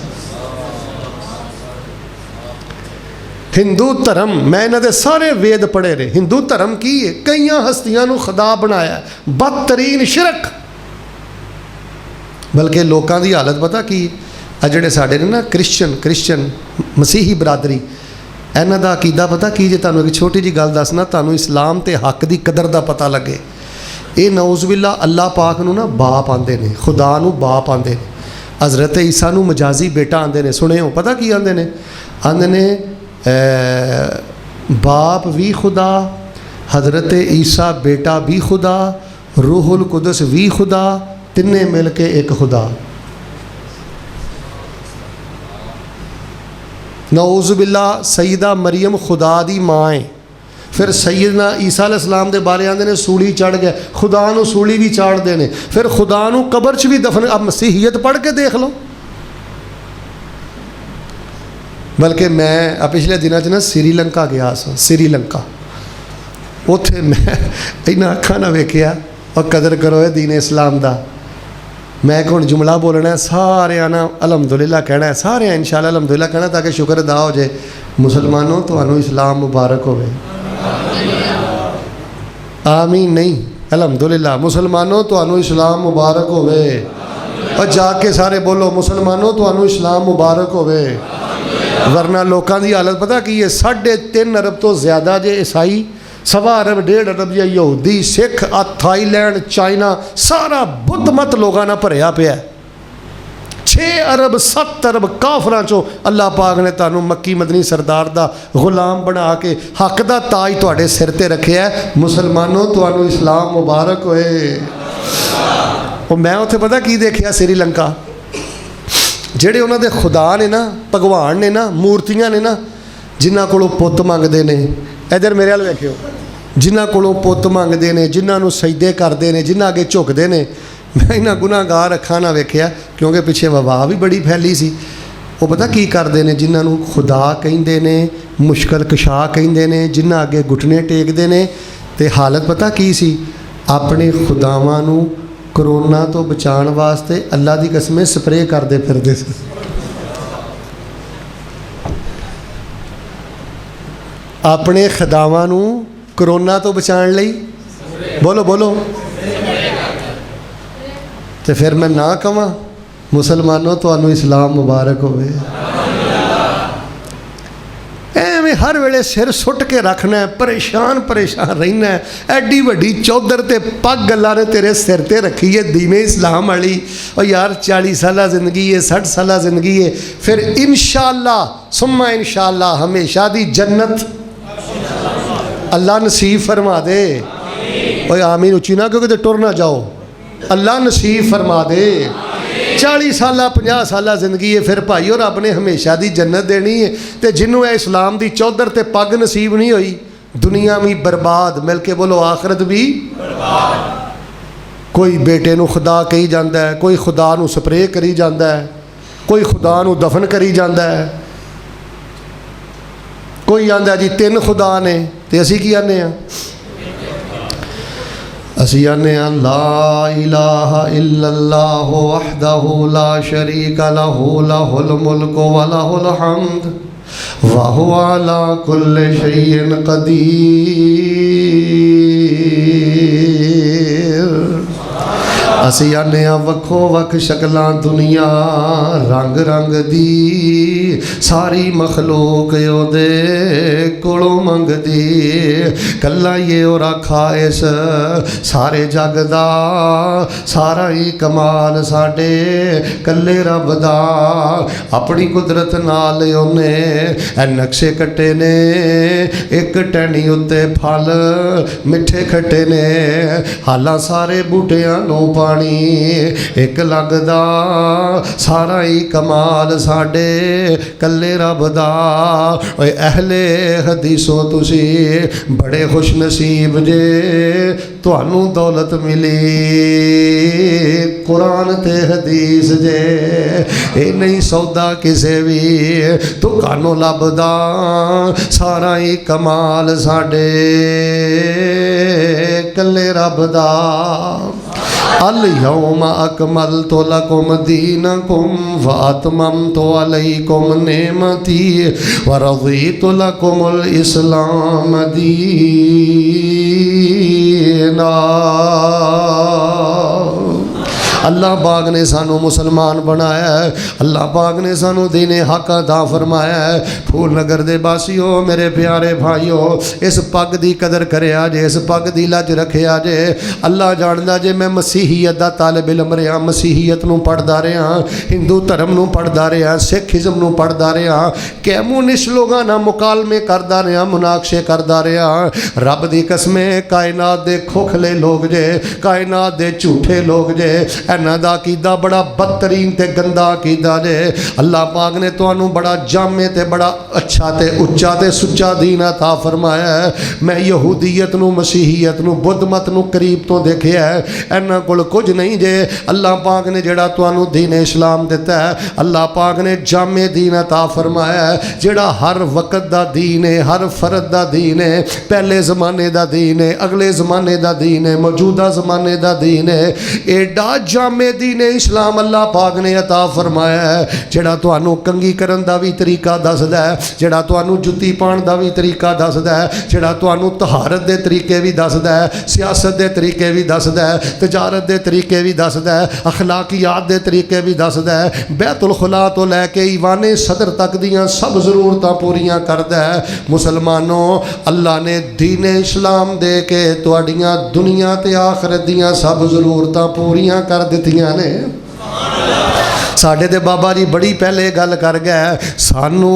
हिंदू धर्म, मैं इन्हां दे सारे वेद पढ़े रहे। हिंदू धर्म की है, कई हस्तियां नूं खुदा बनाया, बदतरीन शिरक। बल्कि लोगों की हालत पता की, आ जिहड़े साडे ने ना क्रिश्चन मसीही बरादरी, इन्हां दा अकीदा पता की जे? तुहानूं एक छोटी जी गल दसना, तुहानूं इस्लाम ते हक दी कदर दा पता लगे। ये नौज़बिल्ला अल्लाह पाक नूं ना बाप आंदे ने, खुदा नूं बाप आंदे ने, हज़रत ईसा नूं मजाजी बेटा आंदे ने। सुने हो पता की आंदे ने? आंदे ने बाप भी खुदा, हज़रत ईसा बेटा भी खुदा, रूहुल कुदस भी खुदा, तिन्ने मिल के एक खुदा। नौज़बिल्ला सईदा मरियम खुदा दी माँ है। फिर सैयदना ईसा अलैहिस्सलाम के बारे आते हैं सूली चढ़ गए, खुदा नूं सूली भी चाढ़ते हैं, फिर खुदा नूं कबर च भी दफन। अब मसीहियत पढ़ के देख लो। बल्कि मैं पिछले दिनों ना श्रीलंका गया सा, श्रीलंका, उत्थे मैं इन्हां अखां नाल वेखिया। और कदर करो ये दीन इस्लाम का। मैं एक हुण जुमला बोलना है, सारे ना अलहमदुलिल्लाह कहना है, सारे इंशाअल्लाह अलहमदुलिल्लाह कहना, ताकि शुक्र अदा हो जाए। मुसलमानों तुहानूं इस्लाम मुबारक होवे। आमीन नहीं, अलहमदुलिल्लाह। मुसलमानों तुहानूं इस्लाम मुबारक होवे। और जाके सारे बोलो, मुसलमानों तुहानूं इस्लाम मुबारक होवे। वरना लोगों की हालत पता की है, 3.5 अरब तो ज़्यादा जे ईसाई, 1.25 अरब 1.5 अरब या यहूदी, सिख, थाईलैंड, चाइना, सारा बुद्ध मत लोगों नाल भरिया पिया। 6 अरब 7 अरब काफरां चों अल्लाह पाक ने तुहानूं मक्की मदनी सरदार दा गुलाम बना के हक दा ताज तुहाडे सिर ते रखिया है। मुसलमानों तुहानूं इस्लाम मुबारक होए। और मैं उत्थे पता की देखिया, श्रीलंका जिहड़े उन्हां दे खुदा ने ना, भगवान ने ना, मूर्तियां ने ना, जिन्हां कोलों पुੱਤ मंगदे ने, इधर मेरे वाल वेखियो, जिन्हां कोलों पुੱਤ मंगदे ने, जिन्हां नूं सजदे करदे ने, जिन्हां अगे झुकदे ने, मैं इन्हां गुनाहगार अखां नाल वेखिया। क्योंकि पिछे वबा भी बड़ी फैली सी। वो पता की करते हैं, जिन्हां नूं खुदा कहिंदे ने, मुश्किल कशा कहिंदे ने, जिन्हां अगे घुटने टेकदे ने, ते हालत पता की सी? अपने खुदावां नूं करोना तो बचाने वास्ते अल्लाह की कसमें स्प्रे करते फिरदे सी। अपने खुदावां नूं करोना तो बचाने लई, बोलो बोलो, तो फिर मैं ना कवां मुसलमानों तुहानू इस्लाम मुबारक होवे। एवें हर वेले सिर सुट के रखना है, परेशान परेशान रहना है। एडी वड्डी चौधर ते पग अल्लाह ने तेरे सिर ते रखी है दीने इस्लाम वाली। और यार 40 साल जिंदगी है, 60 साल जिंदगी है, फिर इंशाअल्लाह सुम्मा इंशाअल्लाह हमेशा दी जन्नत अल्लाह नसीब फरमा दे। ओए आमीन उच्ची ना क्योंकि टुर ना जाओ। अल्लाह नसीब फरमा दे। 40 साल 50 साल जिंदगी है, फिर भाई और रब ने हमेशा दी जन्नत देनी है। तो जिन्हों इस्लाम की चौधर ते पग नसीब नहीं हुई, दुनिया भी बर्बाद, मिल के बोलो आखरत भी बर्बाद। कोई बेटे नू खुदा कही जाता है, कोई खुदा नू स्प्रे करी जाता है, कोई खुदा नू दफन करी जाता है, कोई आंदा जी 3 खुदा ने। तो असी की आने असी आने ला इलाहा इल्लल्लाह वहदहु ला शरीका लहू लहुल मुल्क व लहुल हम्द व हुवा अला कुल्लि शैइन कदीर। असी आने वक्खो वक् शक्लां दुनिया रंग रंग दी सारी मखलूक ओदे कोलों मंगदी। कल्ला ये और आखा इस सारे जग दा सारा ही कमाल साडे कल्ले रब दा। अपनी कुदरत नाल ओने नक्शे कट्टे ने, एक टहनी उत्ते फल मिठे खट्टे ने। हालां सारे बूटियां नूं पानी एक लगदा, सारा ही कमाल साडे कल्ले रब दा। ओए अहले हदीसो तुसी बड़े खुश नसीब जे, तुहानू दौलत मिली कुरान ते हदीस जे। ये नहीं सौदा किसे भी दुकानों लभदा, सारा ही कमाल साडे कल्ले रब दा। अल यौम अकमलतु लकुम दीनकुम व अतममतु अलैकुम नेमती व रज़ीतु लकुमुल इस्लाम दीना। अल्लाह पाक ने सानू मुसलमान बनाया है, अल्लाह पाक ने सानू दीने हक अता फरमाया है। फूल नगर दे बासियो मेरे प्यारे भाईओ, इस पग की कदर करिया जे, इस पग की लज रखिया जे। अल्लाह जानदा जे मैं मसीहियत का तालिब इलम रहा, मसीहियत नूं पढ़दा रहा, हिंदू धर्म नूं पढ़दा रहा, सिखिज़म नूं पढ़दा रहा, कम्युनिस्ट लोगों नाल मुकालमे करदा रहा, मुनाकशे करदा रहा। रब दी कसमे कायनात दे खोखले लोग जे, कायनात दे झूठे लोग जे, इन्हां दा अकीदा बड़ा बदतरीन ते गंदा अकीदा जे। अल्लाह पाक ने तुहानू बड़ा जामे ते बड़ा अच्छा ते उच्चा ते सुच्चा दीन अता फरमाया है। मैं यहूदीयत नू, मसीहियत नू, बुद्ध मत नू करीब तो देखिया है, इन्हां कोल कुछ नहीं जे। अल्लाह पाक ने जिहड़ा तुहानू दीन इस्लाम दिता है, अल्लाह पाक ने जामे दीन अता फरमाया है, जिहड़ा हर वक्त दा दीन है, हर फरद दा दीन है, पहले ज़माने दा दीन है, अगले ज़माने दा दीन है, मौजूदा ज़माने दा दीन है। एडा जामे दीन इस्लाम अल्लाह पाक ने अता फरमाया है, जिहड़ा तुहानू कंगी करन दा भी तरीका दसदा है, जिहड़ा तुहानू जुत्ती पाउण दा भी तरीका दसदा है, जिहड़ा तुहानू तहारत दे तरीके भी दसदा है, सियासत दे तरीके भी दसदा है, तजारत दे तरीके भी दसदा है, अखलाकियात दे तरीके भी दसदा है। बैतुल खुला तो लैके ईवाने सदर तक दियां सब ज़रूरतां पूरियां करदा है। मुसलमानों, अल्लाह ने दीन इस्लाम दे के तुहाडियां दुनिया ते आखिरत दियां सब ज़रूरतां पूरियां कर दित्तियां ने। साढ़े ते बाबा जी बड़ी पहले गल कर गए, सानू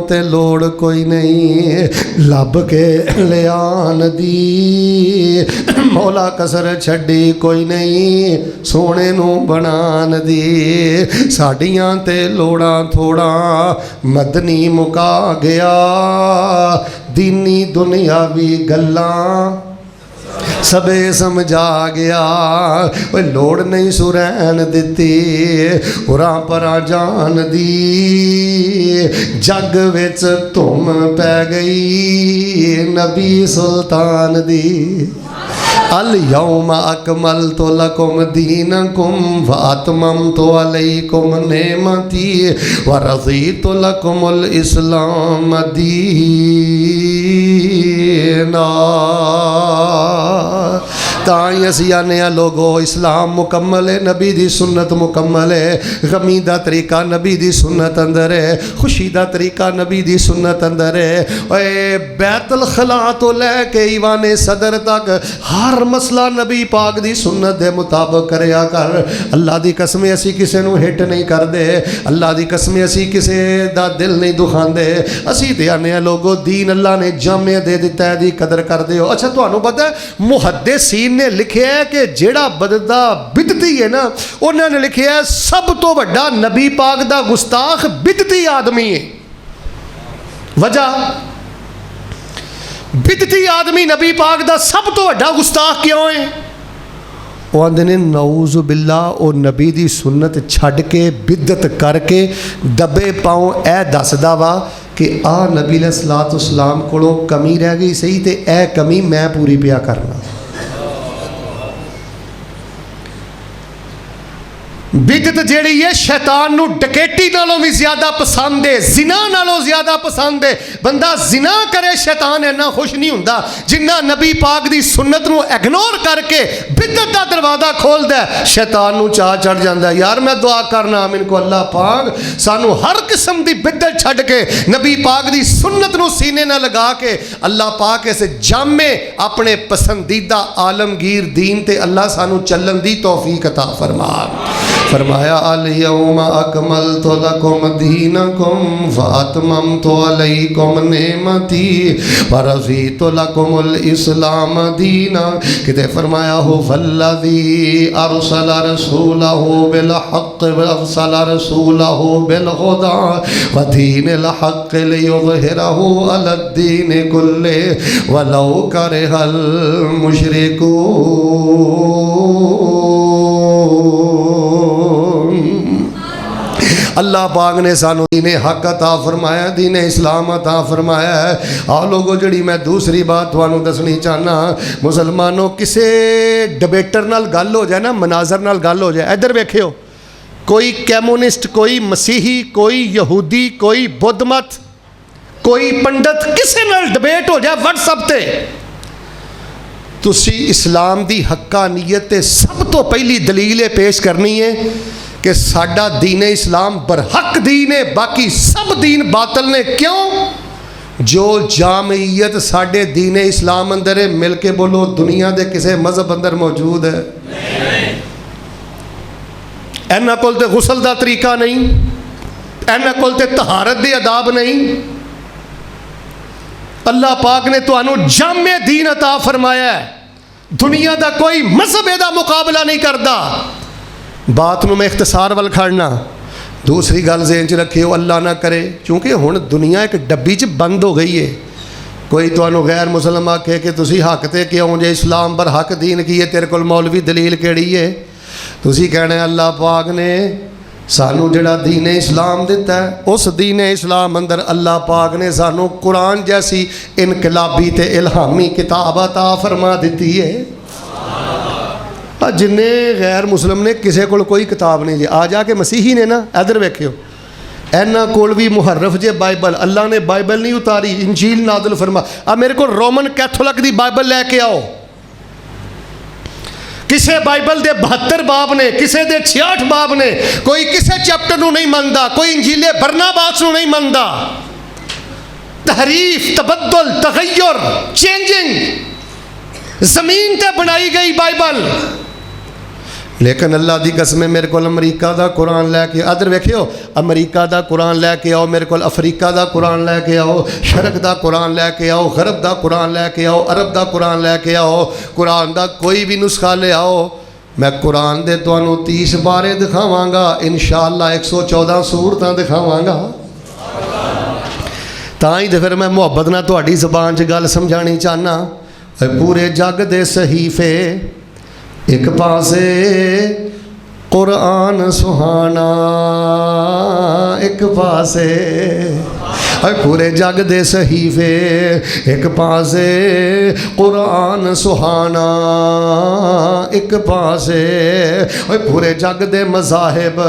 ते लोड़ कोई नहीं लब के लियान दी, मौला कसर छड़ी कोई नहीं सोने नू बनान दी। साड़ियां ते लोड़ां थोड़ा मदनी मुका गया, दीनी दुनियावी गल्लां सबे समझा गया। वो लोड़ नहीं सुरैन दिती उरा परा जान दी, जग विच धुम पै गई नबी सुल्तान दी। अल यौम अकमलतु लकुम दीनकुम व अतममतु अलैकुम नेमती व रज़ीतु लकुमुल इस्लाम दीना। तां ही असीं आने आ लोगो इस्लाम मुकम्मल है, नबी दी सुन्नत मुकम्मल है। गमी दा तरीका नबी दी सुन्नत अंदर है, खुशी दा तरीका नबी दी सुन्नत अंदर है। ओए बैतुल खला तो लैके ईवाने सदर तक हर मसला नबी पाक दी सुन्नत दे मुताबिक करया कर। अल्लाह दी कसम असीं किसे नूं हिट नहीं करदे, अल्लाह दी कसम असीं किसे दा दिल नहीं दुखांदे। असीं ते आने आ लोगो दीन अल्लाह ने जामे दे दिता है, दी कदर कर दिओ। अच्छा तुहानूं पता है मुहद्दिसीन ने लिखिया है कि जेड़ा बददा बिदती है ना, उन्होंने लिखिया है सब तो बड़ा नबी पाक दा गुस्ताख बिदती आदमी है। वजह बिदती आदमी नबी पाक दा सब तो बड़ा गुस्ताख क्यों है? वो आंदे ने नऊज़ बिल्ला और नबी दी सुन्नत छड़ के बिदत करके दबे पाओ ए दसदा वा कि आ नबी अलैहिस्सलाम कोलों कमी रह गई सही ते ए कमी मैं पूरी पिया करना। बिदत जेड़ी है शैतान नू डकैती नालों भी ज्यादा पसंद है, जिना नालों ज्यादा पसंद है। बंदा जिना करे शैतान इन्ना खुश नहीं हुंदा जिन्ना नबी पाक दी सुन्नत नू इग्नोर करके बिदत दा दरवाजा खोलदा है। शैतान नू चाह चढ़ जांदा है, यार मैं दुआ करना इनको अल्लाह पाक सानू हर किस्म दी बिदत छड्ड के नबी पाक दी सुन्नत नू सीने ना लगा के अल्लाह पाक इस जामे अपने पसंदीदा आलमगीर दीन ते अल्लाह सानू चलन दी तौफीक अता फरमा। फरमाया अल यौम अकमलतु लकुम दीनकुम व अतममतु अलैकुम नेमती व रज़ीतु लकुमुल इस्लाम दीना। किते फरमाया हो वल्लज़ी अरसल रसूलहु बिल हक़्क़ व अरसल रसूलहु बिल हुदा व दीनिल हक़्क़ लियुज़हिरहु अलद्दीनि कुल्लिहि वलौ करिहल मुशरिकून। अल्लाह पाक ने सानू दीने हक अता फरमाया, दीने इस्लाम अता फरमाया है। आ लोगो जड़ी मैं दूसरी बात तुहानू दसनी चाहना, मुसलमानों किसे डिबेटर नाल गल हो जाए ना, मनाजर नाल गल हो जाए, इधर वेखियो कोई कम्युनिस्ट, कोई मसीही, कोई यहूदी, कोई बुद्ध मत, कोई पंडित, किसे नाल डिबेट हो जाए व्हाट्सएप ते, तुसी इस्लाम दी हक्कानीयत ते सब तो पहली दलील पेश करनी है कि साडा दीन इस्लाम बरहक दीन है, बाकी सब दीन बातल ने। क्यों? जो जामियत साडे दीन इस्लाम अंदर है, मिल के बोलो दुनिया के किसी मजहब अंदर मौजूद है? इन्हां कोल ते गुसल का तरीका नहीं, इन्हां कोल ते तहारत दे अदाब नहीं। अल्लाह पाक ने तुहानू जामे दीन अता फरमाया है, दुनिया का कोई मजहब इहदा मुकाबला नहीं करता। बात में मैं इख्तिसार वाल खड़ना। दूसरी गल ज़हन च रखियो, अल्लाह ना करे क्योंकि हुण दुनिया एक डब्बी च बंद हो गई है। कोई तुहानू गैर मुसलम आखे कि तुसी हक ते क्यों जे, इस्लाम पर हक दीन की है, तेरे कोल मौलवी दलील केड़ी है? तुसी कहना अल्लाह पाक ने सानू जड़ा दीन इस्लाम दिता है, उस दीन इस्लाम अंदर अल्लाह पाक ने सानू कुरान जैसी इनकलाबी ते इल्हामी किताब अता फरमा दी है। जिन्ने गैर मुसलिम ने किसी को कोई किताब नहीं जी, आ जाके मसीही ने ना इधर वेखियो इन्हों कोल भी मुहर्रफ जे बाइबल, अल्लाह ने बाइबल नहीं उतारी, इंजील नादल फरमा। अब मेरे को रोमन कैथोलिक की बाइबल लैके आओ, किसे बाइबल के 72 बाब ने, किसे दे 66 बाब ने, कोई किसे चैप्टर नू नहीं मनता, कोई इंजीले बरनाबास नू नहीं मनता। तहरीफ, तबद्दुल, तगय्युर, चेंजिंग जमीन ते बनाई गई बाइबल। लेकिन अल्लाह की कसम मेरे को अमरीका का कुरान लैके, अदर वेखियो अमरीका का कुरान लैके आओ, मेरे को अफ्रीका का कुरान लैके आओ, शरक का कुरान लैके आओ, गरब का कुरान लैके आओ, अरब का कुरान लैके आओ, कुरान का कोई भी नुस्खा ले आओ, मैं कुरान दे तुहानू 30 बारे दिखावांगा, इंशाअल्लाह 114 सूरतां दिखावांगा। तां ही तो फिर मैं मुहब्बत नाल तुहाडी ज़बान च गल समझानी चाहना। पूरे जग दे सहीफे एक पासे कुरान सुहाना, एक पासे पूरे जग दे सहीफे एक पासे कुरान सुहाना, एक पासे पूरे जग दे मज़ाहिब,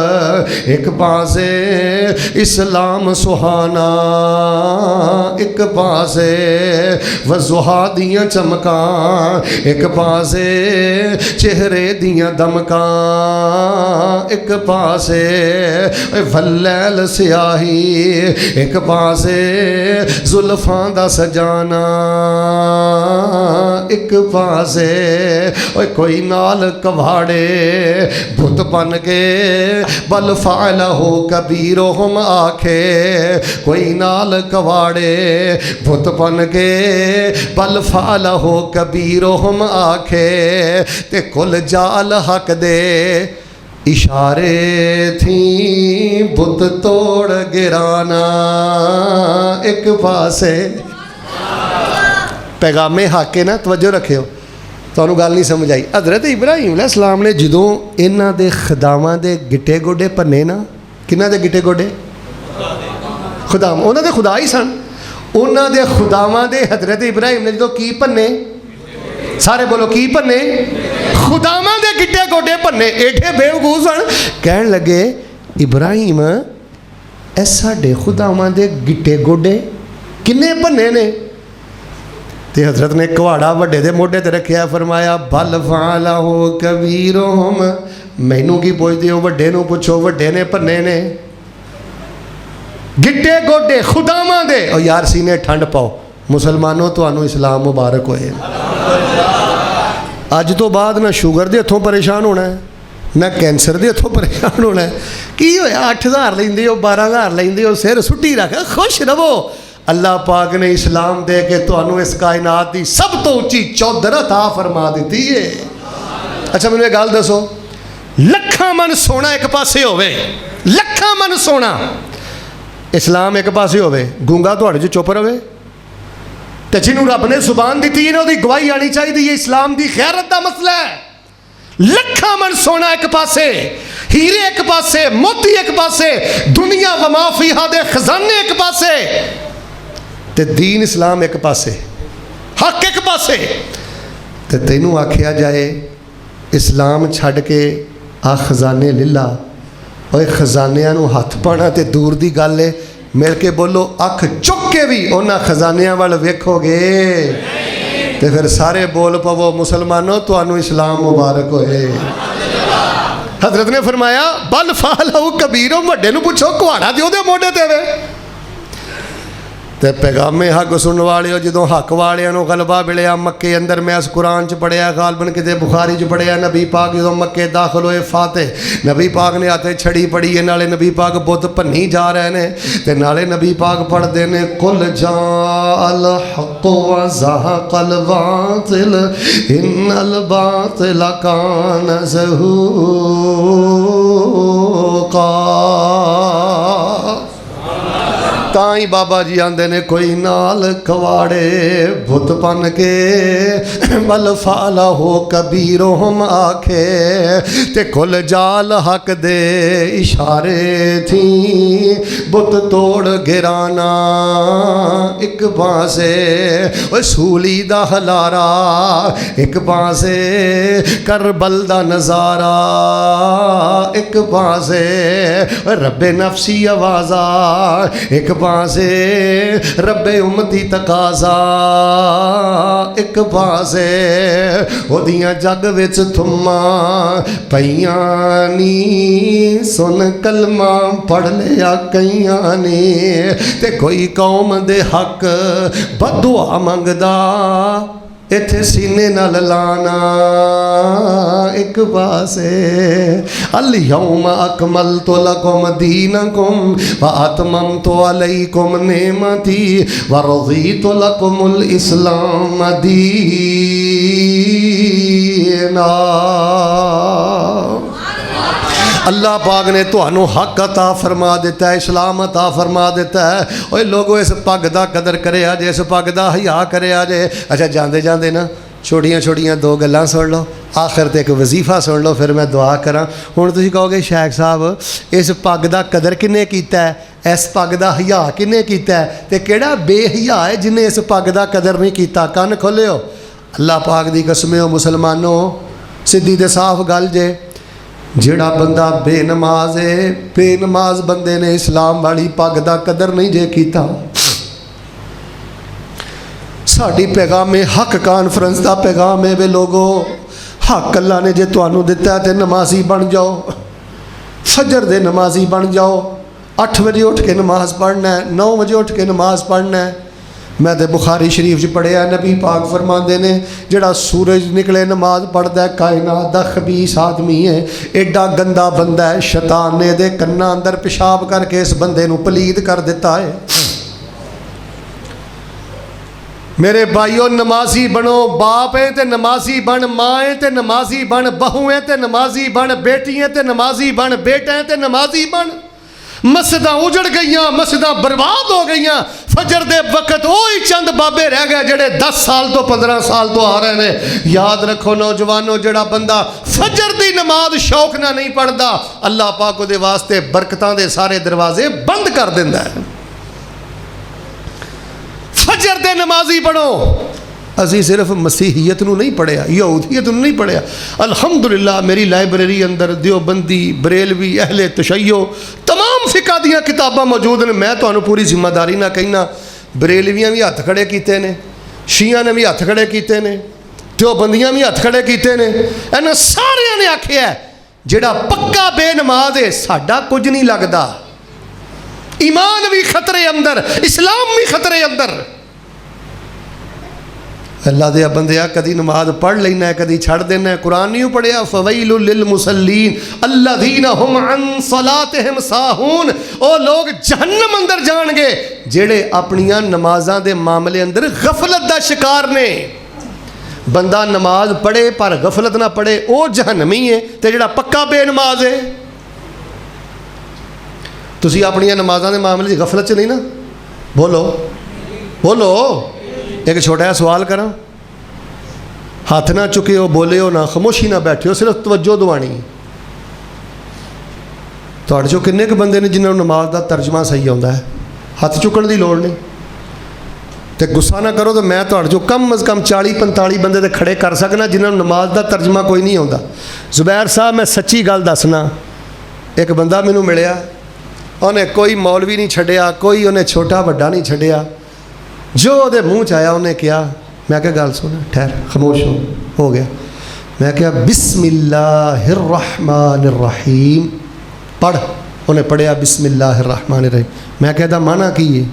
एक पासे इस्लाम सुहाना, एक पासे वज़ुहा दियां चमकां, एक पासे चेहरे दियां दमकां, एक पासे वल्लैल स्याही, एक पासे जुल्फां दा सजाना, एक पासे कोई नाल कवाड़े बुत बन के बल फाला हो कबीरोहम आखे, कोई नाल कवाड़े बुत बन के बल फाला हो कबीरोहम आखे, ते कुल जाल हक दे इशारे थी बुत तोड़ गिराना, एक पासे पैगामे हाके ना तवज्जो रखियो, ਤੁਹਾਨੂੰ ਗੱਲ नहीं समझ आई। हज़रत इब्राहिम अलैहिस्सलाम ने ਜਦੋਂ ਇਹਨਾਂ ਦੇ ਖੁਦਾਵਾਂ ਦੇ ਗਿੱਟੇ ਗੋਡੇ ਭੰਨੇ ਨਾ, ਕਿਹਨਾਂ ਦੇ ਗਿੱਟੇ ਗੋਡੇ? ਖੁਦਾਵਾਂ, ਉਹਨਾਂ ਦੇ ਖੁਦਾ ਹੀ ਸਨ। ਉਹਨਾਂ ਦੇ ਖੁਦਾਵਾਂ ਦੇ ਹਜ਼ਰਤ ਇਬਰਾਹੀਮ ਨੇ ਜਦੋਂ ਕੀ ਭੰਨੇ? ਸਾਰੇ ਬੋਲੋ ਕੀ ਭੰਨੇ? ਖੁਦਾਵਾਂ ਦੇ ਗਿੱਟੇ ਗੋਡੇ ਭੰਨੇ। ਏਡੇ ਬੇਵਕੂਫ ਸਨ, ਕਹਿਣ ਲੱਗੇ ਇਬਰਾਹੀਮ ਇਹ ਸਾਡੇ ਖੁਦਾਵਾਂ ਦੇ ਗਿੱਟੇ ਗੋਡੇ ਕਿੰਨੇ ਭੰਨੇ ਨੇ? ਤੇ ਹਜ਼ਰਤ ਨੇ ਕੁਹਾੜਾ ਵੱਡੇ ਦੇ ਮੋਢੇ ਤੇ ਰੱਖਿਆ, ਫਰਮਾਇਆ ਬਲ ਫਾਲਾ ਹੋ ਕਬੀਰੋਹਮ, ਮੈਨੂੰ ਕੀ ਪੁੱਛਦੇ ਹੋ, ਵੱਡੇ ਨੂੰ ਪੁੱਛੋ, ਵੱਡੇ ਨੇ ਭੰਨੇ ਨੇ ਗਿੱਟੇ ਗੋਡੇ ਖੁਦਾਵਾਂ ਦੇ। ਉਹ ਯਾਰ ਸੀਨੇ ਠੰਡ ਪਾਓ ਮੁਸਲਮਾਨੋ, ਤੁਹਾਨੂੰ ਇਸਲਾਮ ਮੁਬਾਰਕ ਹੋਏ। ਅੱਜ ਤੋਂ ਬਾਅਦ ਨਾ ਸ਼ੂਗਰ ਦੇ ਹੱਥੋਂ ਪਰੇਸ਼ਾਨ ਹੋਣਾ ਹੈ, ਨਾ ਕੈਂਸਰ ਦੇ ਹੱਥੋਂ ਪਰੇਸ਼ਾਨ ਹੋਣਾ ਹੈ। ਕੀ ਹੋਇਆ 8000 ਲੈਂਦੇ ਹੋ, 12000 ਲੈਂਦੇ ਹੋ, ਸਿਰ ਸੁੱਟੀ ਰੱਖ, ਖੁਸ਼ ਰਵੋ। अल्लाह पाक ने इस्लाम दे के तुहानू इस कायनात की सब तो उच्ची चौधर अता फरमा दी है। अच्छा मैनू एक गल दसो, लखां मन सोना एक पासे होवे, लखां मन सोना इस्लाम एक पासे होवे, गूंगा तुहाडे च चुप रहे, ते जिन्होंने रब ने जुबान दी है ना उसकी गवाही आनी चाहिए। इस्लाम की खैरत का मसला है। लखां मन सोना एक पासे, हीरे एक पासे, मोती एक पासे, दुनिया व माफिया दे खजाने एक पासे, ते दीन इस्लाम एक पासे, हक एक पासे। ते तैनू आखिया जाए इस्लाम छड़ के आ खजाने लिला, और खजानिया नू हथ पाना ते दूर दी गल है। मिल के बोलो अख चुक के भी उन्हां खजानिया वाल वेखोगे ते फिर सारे बोल पवो मुसलमानों तुहानू इस्लाम मुबारक होए। हजरत ने फरमाया बल फालहू कबीरों, वड्डे नू पुछो कुहाड़ा दे ओदे मोढे ते वे। ते पैगामे हक सुनने वाले हो, जो हक वालों गलबा मिलया मक्के अंदर, मैं इस कुरान च पढ़िया, गालबन किते बुखारी च पढ़िया, नबी पाक जो मक्के दाखिल होए फाते, नबी पाक ने हाथे छड़ी पढ़ी है, नाले नबी पाक बुत भन्नी जा रहे हैं, ते नाले नबी पाक पढ़ते हैं कुल जाल हक व ज़हक़ल बातिल इन्नल बातिल कान ज़हूक़ा। ताई बाबा जी आंदे ने कोई नाल कवाड़े बुत बन के बल फाला हो कबीरोहम आखे, ते कुल जाल हक दे इशारे थी बुत तोड़ गिराना। एक पासे सूली दा हलारा, एक पासे करबल दा नज़ारा, एक पासे रब्बे नफसी आवाज़ा, एक पासे रब्बे उम्मती तकाजा, एक पासे ओदियां जग विच थुम्मा पईयां नी, सुन कलमा पढ़ लिया कईयां ने, ते कोई कौम दे हक बदुआ मंगदा इत्थे सीने नाल लाना। एक पासे अल यौम अकमलतु लकुम दीनकुम व अतममतु अलैकुम नेमती व रज़ीतु लकुमुल इस्लाम दीना। अल्लाह पाक ने तुहानू हक अता फरमा दिता है, इस्लाम अता फरमा दिता है। ओए लोगो इस पग दा कदर करिया जे, इस पग दा हया करिया जे। अच्छा जांदे जांदे ना छोटियां छोटियां दो गल्लां सुन लो। आखिर ते एक वजीफा सुन लो फिर मैं दुआ करा। हुण तुसीं कहोगे शेख साहब इस पग दा कदर किन्ने कीता है, इस पग दा हया किन्ने कीता है, ते केड़ा बेहया है जिन्हें इस पग दा कदर नहीं कीता। कन खोलियो, अल्लाह पाक दी कसम हो मुसलमानों, सीधी ते साफ गल जे, जेड़ा बंदा बेनमाज है, बेनमाज बंदे ने इस्लाम वाली पग दा कदर नहीं जे कीता। साडी पैगाम हक कॉन्फ्रेंस का पैगाम है वे लोगो, हक अल्लाह ने जे तुहानू दिता है तो नमाजी बन जाओ, फजर दे नमाजी बन जाओ। 8 बजे उठ के नमाज पढ़ना है, 9 बजे उठ के नमाज पढ़ना है। मैं तो बुखारी शरीफ च पढ़िया नबी पाक फरमाते ने जेड़ा सूरज निकले नमाज पढ़ता है कायनात दा खबीस आदमी है, एडा गंदा बंदा है, शैतान ने दे कन्ना अंदर पेशाब करके इस बंदे नू पलीद कर दिता है। मेरे भाईओ नमाजी बनो, बाप है तो नमाजी बन, माँ है तो नमाजी बन, बहू है तो नमाजी बन, बेटी है तो नमाजी बन, बेटे हैं तो नमाजी बन। मस्जिदां उजड़ गई, मस्जिदां बर्बाद हो गई। फजर दे वक्त वही चंद बाबे रह गए जेड़े 10 साल तो 15 साल तो आ रहे हैं। याद रखो नौजवानों, जेड़ा बंदा फजर दी नमाज शौक ना नहीं पढ़ता, अल्लाह पाक उहदे वास्ते बरकतां दे सारे दरवाजे बंद कर दिंदा है। फजर दे नमाजी बनो। असी सिर्फ मसीहियत नू नहीं पढ़िया, यहूदियत नू नहीं पढ़िया। अल्हम्दुलिल्लाह मेरी लाइब्रेरी अंदर देवबंदी, बरेलवी, अहले तशय्यो तमाम फिका दियां किताबां मौजूद ने। मैं तुहानू पूरी जिम्मेदारी ना कहना, बरेलवियां भी हथ खड़े कीते ने, शिया ने भी हथ खड़े कीते ने, देवबंदियां भी हथ खड़े कीते ने। इन्हां सारियां ने आखिया जेड़ा पक्का बेनमाज है साडा कुछ नहीं लगता, ईमान भी खतरे अंदर, इस्लाम भी खतरे अंदर। अल्लाह दे बंदिया कदी नमाज पढ़ लेना है, कदी छड़ देना है। कुरान नहीं पढ़िया, फवैलुल लिल मुसल्लीन अल्लज़ीना हुम अन सलातिहिम साहून। ओ लोग जहन्नम अंदर जाणगे जेड़े अपनियां नमाज़ां दे मामले अंदर गफलत दा शिकार ने। बंदा नमाज पढ़े पर गफलत ना पढ़े, वो जहन्नमी है, ते जेड़ा पक्का बेनमाज है। तुसी अपनियां नमाज़ां दे मामले च गफलत च नहीं ना? बोलो बोलो। एक छोटा सा सवाल करा, हाथ ना चुकियो, बोलियो ना, खामोशी ना बैठियो, सिर्फ तवज्जो दवानी। तुहाडे चों किन्ने क बंदे ने जिन्होंने नमाज का तर्जमा सही आता है? हथ चुकण की लोड़ नहीं। तो गुस्सा ना करो, तो मैं तुहाडे चों कम अज़ कम 40-45 बंदे तो खड़े कर सकना जिन्होंने नमाज का तर्जमा कोई नहीं आता। जुबैर साहब मैं सच्ची गल दसना, एक बंदा मैनू मिलिया, उन्हें कोई मौलवी नहीं छड्डिया, कोई उन्हें छोटा वड्डा नहीं छड्डिया, जो वो मुँह च आया उन्हें कहा। मैं क्या गल सुन, ठहर, खामोश हो गया। मैं क्या बिस्मिल्लाहिर्रहमानिर्रहीम पढ़। उन्हें पढ़िया बिस्मिल्लाहिर्रहमानिर्रहीम। मैं कहता माना की है?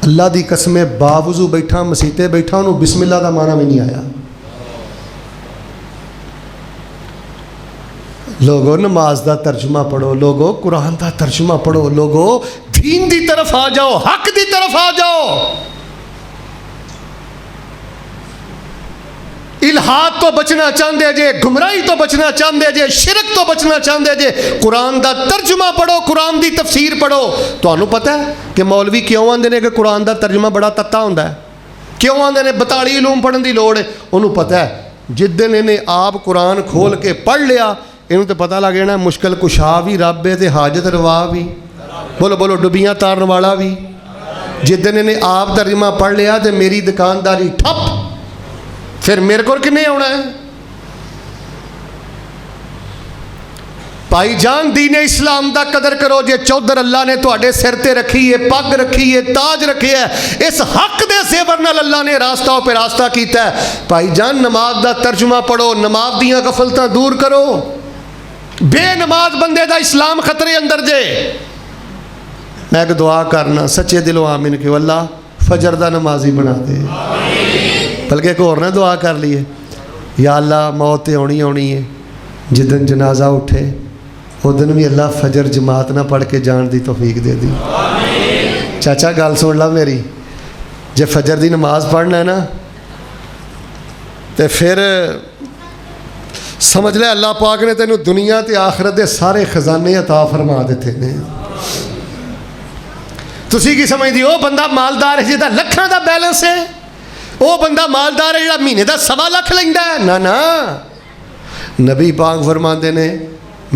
अल्लाह की कसम बावजू बैठा, मसीते बैठा, उन्होंने बिस्मिल्लाह का माना भी नहीं आया। लोगो नमाज का तर्जुमा पढ़ो, लोगो कुरान का तर्जुमा पढ़ो, लोगो दीन की तरफ आ जाओ, हक की तरफ आ जाओ। इल्हाद तो बचना चाहते जे, गुमराही तो बचना चाहते जे, शिरक तो बचना चाहते जे, कुरान का तर्जुमा पढ़ो, कुरान की तफसीर पढ़ो। तो पता है कि मौलवी क्यों आते हैं कि कुरान का तर्जुमा बड़ा तत्ता होंदा है? क्यों आते हैं 42 इलूम पढ़ने की लोड़ है? उन्होंने पता है जिस दिन इन्हें आप कुरान खोल के पढ़ लिया, इन्हों तो पता लग जाना मुश्किल कुशा भी रब है, तो हाजत रवा भी, बोलो बोलो, डुबियाँ तारन वाला भी। जिस दिन इन्हें आप तर्जुमा पढ़ लिया तो मेरी दुकानदारी ठप, फिर मेरे को किन्ने आना है? भाईजान दीने इस्लाम का कदर करो। जे चौधर अल्लाह ने तुहाडे सिर ते रखी है, पग रखी है, ताज रखे है, इस हक दे सेवर नाल अल्लाह ने रास्ता पे रास्ता किया है। भाईजान नमाज का तर्जुमा पढ़ो, नमाज दियाँ गफलतां दूर करो। बेनमाज बंदे का इस्लाम खतरे अंदर जे। मैं एक दुआ करना सच्चे दिलों आमीन कि अल्लाह फजर का नमाजी बना दे। बल्कि एक होर ने दुआ कर लीए, या अल्लाह मौत तो आनी आनी है, जिस दिन जनाजा उठे उस दिन भी अल्लाह फजर जमात ना पढ़ के जान की तौफीक दे दी। चाचा गल सुन ला मेरी, जे फजर की नमाज पढ़ना है ना तो फिर समझ ले अल्लाह पाक ने तेनों दुनिया ते आखरत के सारे खजाने अता फरमा दिते ने। तुसी की समझदी हो बंदा मालदार है जिहदा लखां दा बैलेंस है, वो बंदा मालदार है जिहड़ा महीने का 1.25 लाख लैंदा है? ना ना, नबी पाक फरमाते ने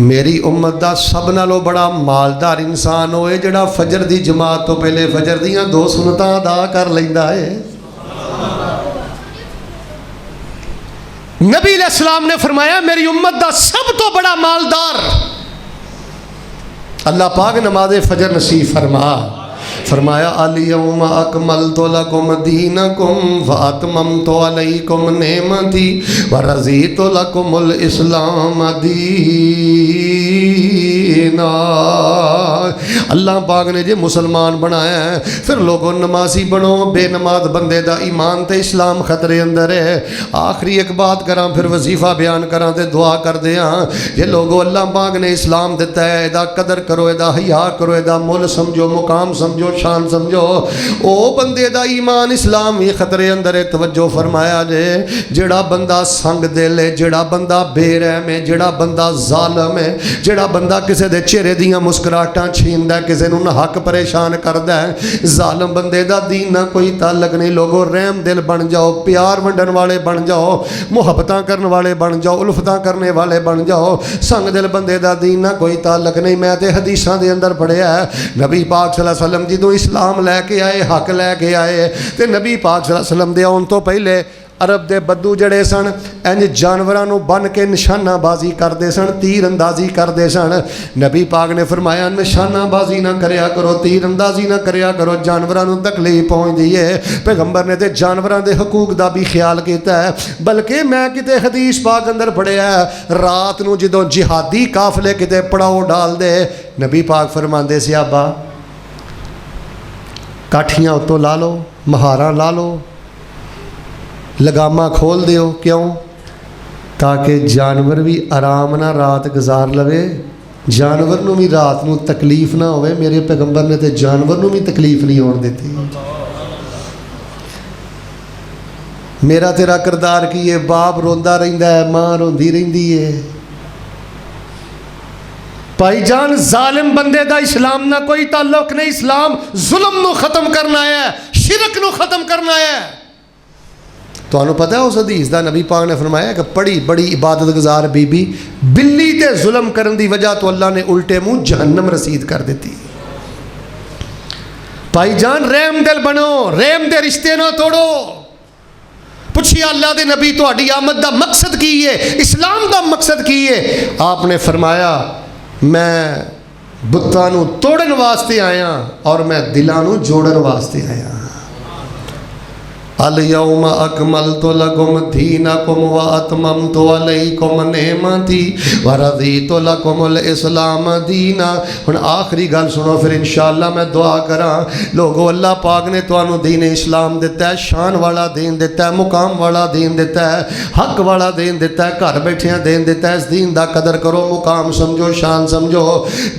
मेरी उम्मत का सब नालों बड़ा मालदार इंसान होए जिहड़ा फजर की जमात तो पहले फजर दियां 2 सुन्नतां अदा कर लैंदा है। नबी अलैहिस्सलाम ने फरमाया मेरी उम्मत का सब तो बड़ा मालदार अल्लाह पाक नमाज़े फजर नसीब फरमाया अल-यौम अकमलतु लकुम दीनकुम व अतममतु अलैकुम नेमती व रज़ीतु लकुमुल इस्लाम दीना। अल्लाह पाक ने जे मुसलमान बनाया है फिर लोगों नमाजी बनो, बेनमाज बंदे दा ईमान ते इस्लाम खतरे अंदर है। आखिरी एक बात करा फिर वजीफा बयान करा ते दुआ कर दिया। जे लोगों अल्लाह पाक ने इस्लाम दिता है, इहदा कदर करो, इहदा हया करो, इहदा मुल समझो, मुकाम समझो, शान समझो। ओ बंदे दा ईमान इस्लाम ही खतरे अंदर है। तवज्जो फरमाया जे जेड़ा बंदा संग दिल है, जेड़ा बंदा बेरहम है, जेड़ा बंदा जालम है, जेड़ा बंदा किसी दे चेहरे दियां मुस्कुराहटां छीनदा है, किसी नूं हक परेशान करदा है, जालम बंदे दा दीन ना कोई ताल्लुक नहीं। लोगों रहम दिल बन जाओ, प्यार वंडन वाले बन जाओ, मुहब्बतां करन वाले बन जाओ, उल्फतां करने वाले बन जाओ। संग दिल बंदे दा दीन ना कोई ताल्लुक नहीं। मैं ते हदीसां दे अंदर पढ़िया है नबी पाक सल्लल्लाहु अलैहि वसल्लम जदों इस्लाम लैके आए, हक लैके आए ते नबी पाक सल्लल्लाहु अलैहि वसल्लम दे आउण तो पहले अरब के बद्दू जड़े सन इंज जानवरों बन के निशानाबाजी करते सन, तीर अंदाजी करते सन। नबी पाक ने फरमाया निशानाबाजी ना करया करो, तीर अंदाजी ना करया करो, जानवरों तकलीफ पहुँचती है। पैगंबर ने तो जानवरों के हकूक का भी ख्याल किया है। बल्कि मैं किते हदीस पाक अंदर पढ़िया रात को जो जिहादी काफले किते पड़ाओ डाल दे, नबी पाक फरमाते सियाबा काठियाँ उत्तों ला लो, महारा ला लो, लगामा खोल दियो। क्यों? ताकि जानवर भी आराम ना रात गुजार लवे, जानवर नूं भी रात नूं तकलीफ ना होवे। मेरे पैगंबर ने तो जानवर नूं भी तकलीफ नहीं होने देती। मेरा तेरा किरदार की है, बाप रोंदा रहिंदा है, माँ रोंदी रहिंदी है। भाईजान जालिम बंदे दा इस्लाम ना कोई ताल्लुक नहीं। इस्लाम जुल्म नूं खत्म करना है, शिरक नूं खत्म करना है। तो पता है उस हदीस का नबी पाक ने फरमाया कि बड़ी बड़ी इबादत गुजार बीबी बिल्ली ते जुल्म करने की वजह तो अल्लाह ने उल्टे मुँह जहन्नम रसीद कर दी। भाईजान रहम दिल बनो, रहम दे रिश्ते ना तोड़ो। पूछिए अल्लाह के नबी तुहाडी आमद का मकसद की है, इस्लाम का मकसद की है? आपने फरमाया मैं बुत्तां नूं तोड़न वास्ते आया और मैं दिलां नूं जोड़न वास्ते आया। अल-यौम अकमलतु लकुम दीनकुम व अतममतु अलैकुम नेमती व रज़ीतु लकुमुल इस्लाम दीना। हुण आखिरी गल सुनो फिर इंशाअल्लाह मैं दुआ करा। लोगों अल्लाह पाक ने तुहानू दीन इस्लाम दिता है, शान वाला दीन दिता है, मुकाम वाला दीन दिता है, हक वाला दीन दिता है, घर बैठिया दीन दिता है। इस दीन का कदर करो, मुकाम समझो, शान समझो।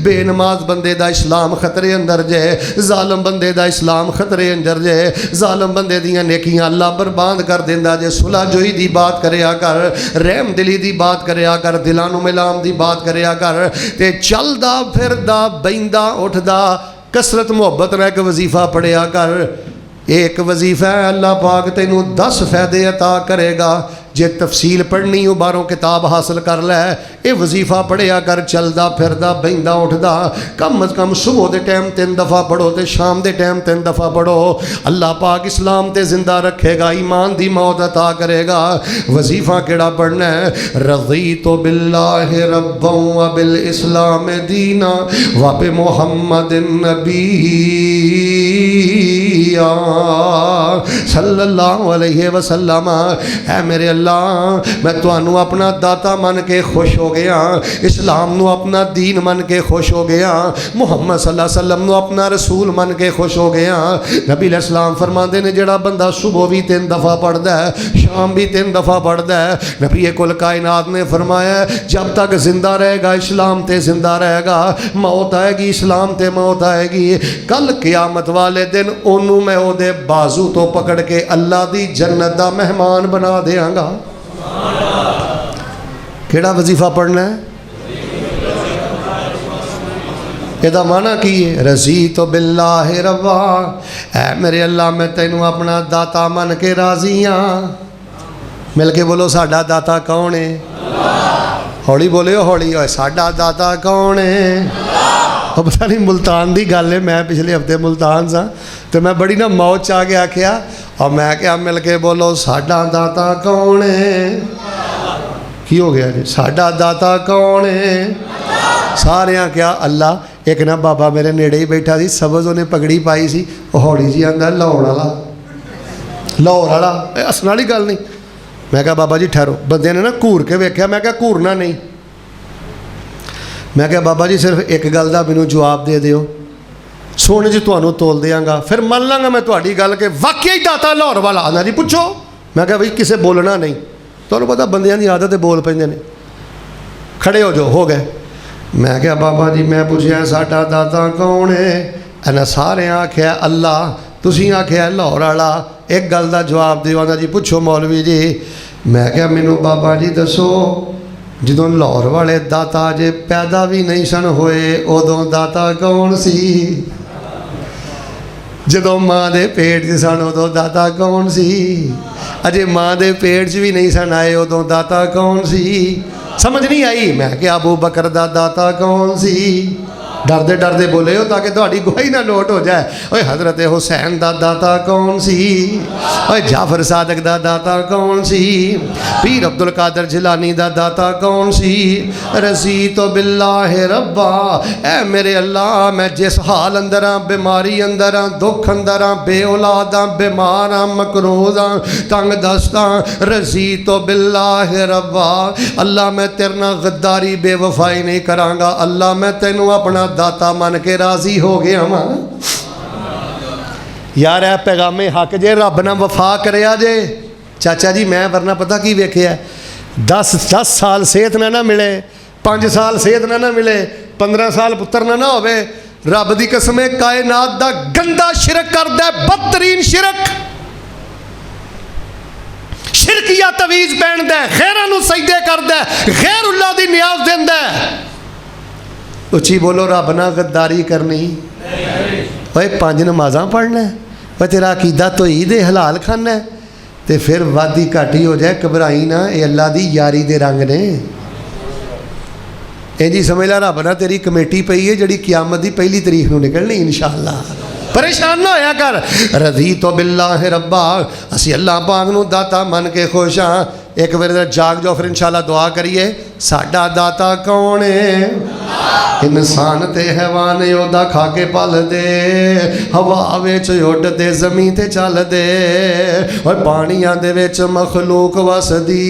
बेनमाज बंदे का इस्लाम खतरे अंदर जे, जालम बंदे का इस्लाम खतरे अंदर जे, जालम बंदे दियां नेकी अल्लाह बर्बाद कर देंदा जे। सुलह जोई दी बात करया कर, रहम दिली दी बात करया कर, दिलां नूं मिलाम दी बात करया कर ते चलदा फिरदा बैंदा उठदा कसरत मुहब्बत नाल एक वजीफा पढ़िया कर। एक वजीफा है अल्लाह पाक तैनूं 10 फायदे अता करेगा। जे तफसील पढ़नी हो बारों किताब हासिल कर लै, ये वजीफा पढ़िया कर। चलदा फिरदा बैंदा उठदा कम अज़ कम सुबह के टाइम 3 दफ़ा पढ़ो तो शाम के टाइम 3 दफ़ा पढ़ो। अल्लाह पाक इस्लाम ते जिंदा रखेगा, ईमान दी मौत अता करेगा। वजीफा केड़ा पढ़ना है? रज़ीतु बिल्लाहि रब्बन व बिल इस्लाम दीना व बि मुहम्मदिन नबिय्या सल्लल्लाहु अलैहि वसल्लम। ऐ मेरे अल्लाह मैं तुहानू अपना दाता मन के खुश हो गया, इस्लाम नू अपना दीन मन के खुश हो गया, मुहम्मद सल्लल्लाहु अलैहि वसल्लम नू अपना रसूल मन के खुश हो गया। नबी अलैहिस्सलाम फरमाते ने जेड़ा बंदा सुबह भी 3 दफ़ा पढ़ता है, शाम भी 3 दफ़ा पढ़ता है, नबी कुल कायनात ने फरमाया जब तक जिंदा रहेगा इस्लाम ते जिंदा रहेगा, मौत आएगी इस्लाम ते मौत आएगी। कल क़यामत वाले दिन ओनू मैं ओदे बाजू तो पकड़ के अल्लाह दी जन्नत दा मेहमान बना देंगा। केड़ा वजीफा पढ़ना है? यदा माना की है? रज़ीतु बिल्लाहि रब्बा। ऐ मेरे अल्लाह मैं तेनू अपना दाता मन के राजी हाँ। मिल के बोलो साडा दाता कौन है? हौली बोलियो हौली। साडा दाता कौन है? ਉਹ ਪਤਾ ਨਹੀਂ ਮੁਲਤਾਨ ਦੀ ਗੱਲ ਹੈ। ਮੈਂ ਪਿਛਲੇ ਹਫਤੇ ਮੁਲਤਾਨ ਸਾਂ ਤੇ ਮੈਂ ਬੜੀ ਨਾ ਮੌਜ 'ਚ ਆ ਕੇ ਆਖਿਆ ਔਰ ਮੈਂ ਕਿਹਾ ਮਿਲ ਕੇ ਬੋਲੋ ਸਾਡਾ ਦਾਤਾ ਕੌਣ ਹੈ? ਕੀ ਹੋ ਗਿਆ ਜੀ? ਸਾਡਾ ਦਾਤਾ ਕੌਣ ਹੈ? ਸਾਰਿਆਂ ਕਿਹਾ ਅੱਲਾ। ਇੱਕ ਨਾ ਬਾਬਾ ਮੇਰੇ ਨੇੜੇ ਹੀ ਬੈਠਾ ਸੀ, ਸਬਜ਼ ਉਹਨੇ ਪਗੜੀ ਪਾਈ ਸੀ, ਉਹ ਹੌਲੀ ਜੀ ਆਂਦਾ ਲਾਹੌਰ ਵਾਲਾ, ਲਾਹੌਰ ਵਾਲਾ। ਇਹ ਹੱਸਣ ਵਾਲੀ ਗੱਲ ਨਹੀਂ। ਮੈਂ ਕਿਹਾ ਬਾਬਾ ਜੀ ਠਹਿਰੋ। ਬੰਦੇ ਨੇ ਨਾ ਘੂਰ ਕੇ ਵੇਖਿਆ। ਮੈਂ ਕਿਹਾ ਘੂਰਨਾ ਨਹੀਂ। मैं क्या बाबा जी सिर्फ एक गल का मैनू जवाब दे दिओ, सोने च तुहानू तोल देंगा, फिर मान लाँगा मैं तुहाडी गल के वाकई दाता लाहौर वाला आना जी। पुछो। मैं क्या भाई किसे बोलना नहीं, तुहानू पता बंदियां दी आदत है बोल पैंदे ने। खड़े हो जाओ। हो गए। मैं क्या बाबा जी मैं पूछया साडा दाता कौन है? इन्हां सारे आख्या अल्लाह, तुसीं आख्या लाहौर वाला। एक गल का जवाब दिओ। आंदा जी पुछो मौलवी जी। मैं क्या मैनू बाबा जी दसो, ਜਦੋਂ ਲਾਹੌਰ ਵਾਲੇ ਦਾਤਾ ਜੇ ਪੈਦਾ ਵੀ ਨਹੀਂ ਸਨ ਹੋਏ, ਉਦੋਂ ਦਾਤਾ ਕੌਣ ਸੀ? ਜਦੋਂ ਮਾਂ ਦੇ ਪੇਟ 'ਚ ਸਨ ਉਦੋਂ ਦਾਤਾ ਕੌਣ ਸੀ? ਅਜੇ ਮਾਂ ਦੇ ਪੇਟ 'ਚ ਵੀ ਨਹੀਂ ਸਨ ਆਏ, ਉਦੋਂ ਦਾਤਾ ਕੌਣ ਸੀ? ਸਮਝ ਨਹੀਂ ਆਈ। ਮੈਂ ਕਿਹਾ ਅਬੂ ਬਕਰ ਦਾ ਦਾਤਾ ਕੌਣ ਸੀ? डरते डरते बोले हो ताकि तुहाडी गवाही ना नोट हो जाए। ओए हज़रत हुसैन दा दाता कौन सी? ओए जाफर सादक दा दाता कौन सी? पीर अब्दुल कादर जिलानी दा दाता कौन सी? रज़ी तो बिल्लाहि रब्बा। ऐ मेरे अल्लाह मैं जिस हाल अंदर हाँ, बीमारी अंदर हाँ, दुख अंदर हाँ, बे औलाद हाँ, बीमार हाँ, मकरूज हाँ, तंग दस्त हाँ, रज़ी तो बिल्लाहि रब्बा। अल्लाह मैं तेरे नाल गद्दारी बेवफाई नहीं करांगा। अल्लाह मैं तेनू अपना दाता मन के राजी हो गया वा। यार है पैगामे हक जे रब ना वफा करया जे चाचा जी। मैं वरना पता की वेख्या 10 साल सेहत ना मिले, 5 साल सेहत ना मिले, 15 साल पुत्र ना होवे, रब दी कसम कायनात दा गंदा शिरक करदा है, बदतरीन शिरक। शिरकिया तवीज़ पहनदा है, गैरां नूं सजदे करदा है, गैरुल्लाह दी नियाज दिंदा है। उची बोलो रब ना गद्दारी करनी। भाई 5 नमाज़ां पढ़ना, भाई तेरा अकीदा तो ही दे हलाल खाना, तो फिर वादी घाटी हो जाए, घबराई ना, ये अल्लाह दी यारी दे रंग ने। इंजी समझ ला रब ना तेरी कमेटी पई है जिहड़ी क़यामत की 1 तारीख नूं निकलनी इंशाअल्लाह। परेशान ना होया कर। रज़ी तो बिल्लाहि रब्बा। असी अल्लाह पाक नूं दाता मन के खुश हाँ। एक बार जाग जाओ, फिर इंशाअल्लाह दुआ करिए। साडा दाता कौन है? इंसान ते हैवान ओदा खा के पल दे, हवा विच उड़दे, ज़मीन ते चलदे, और पानियां दे विच मखलूक वसदी,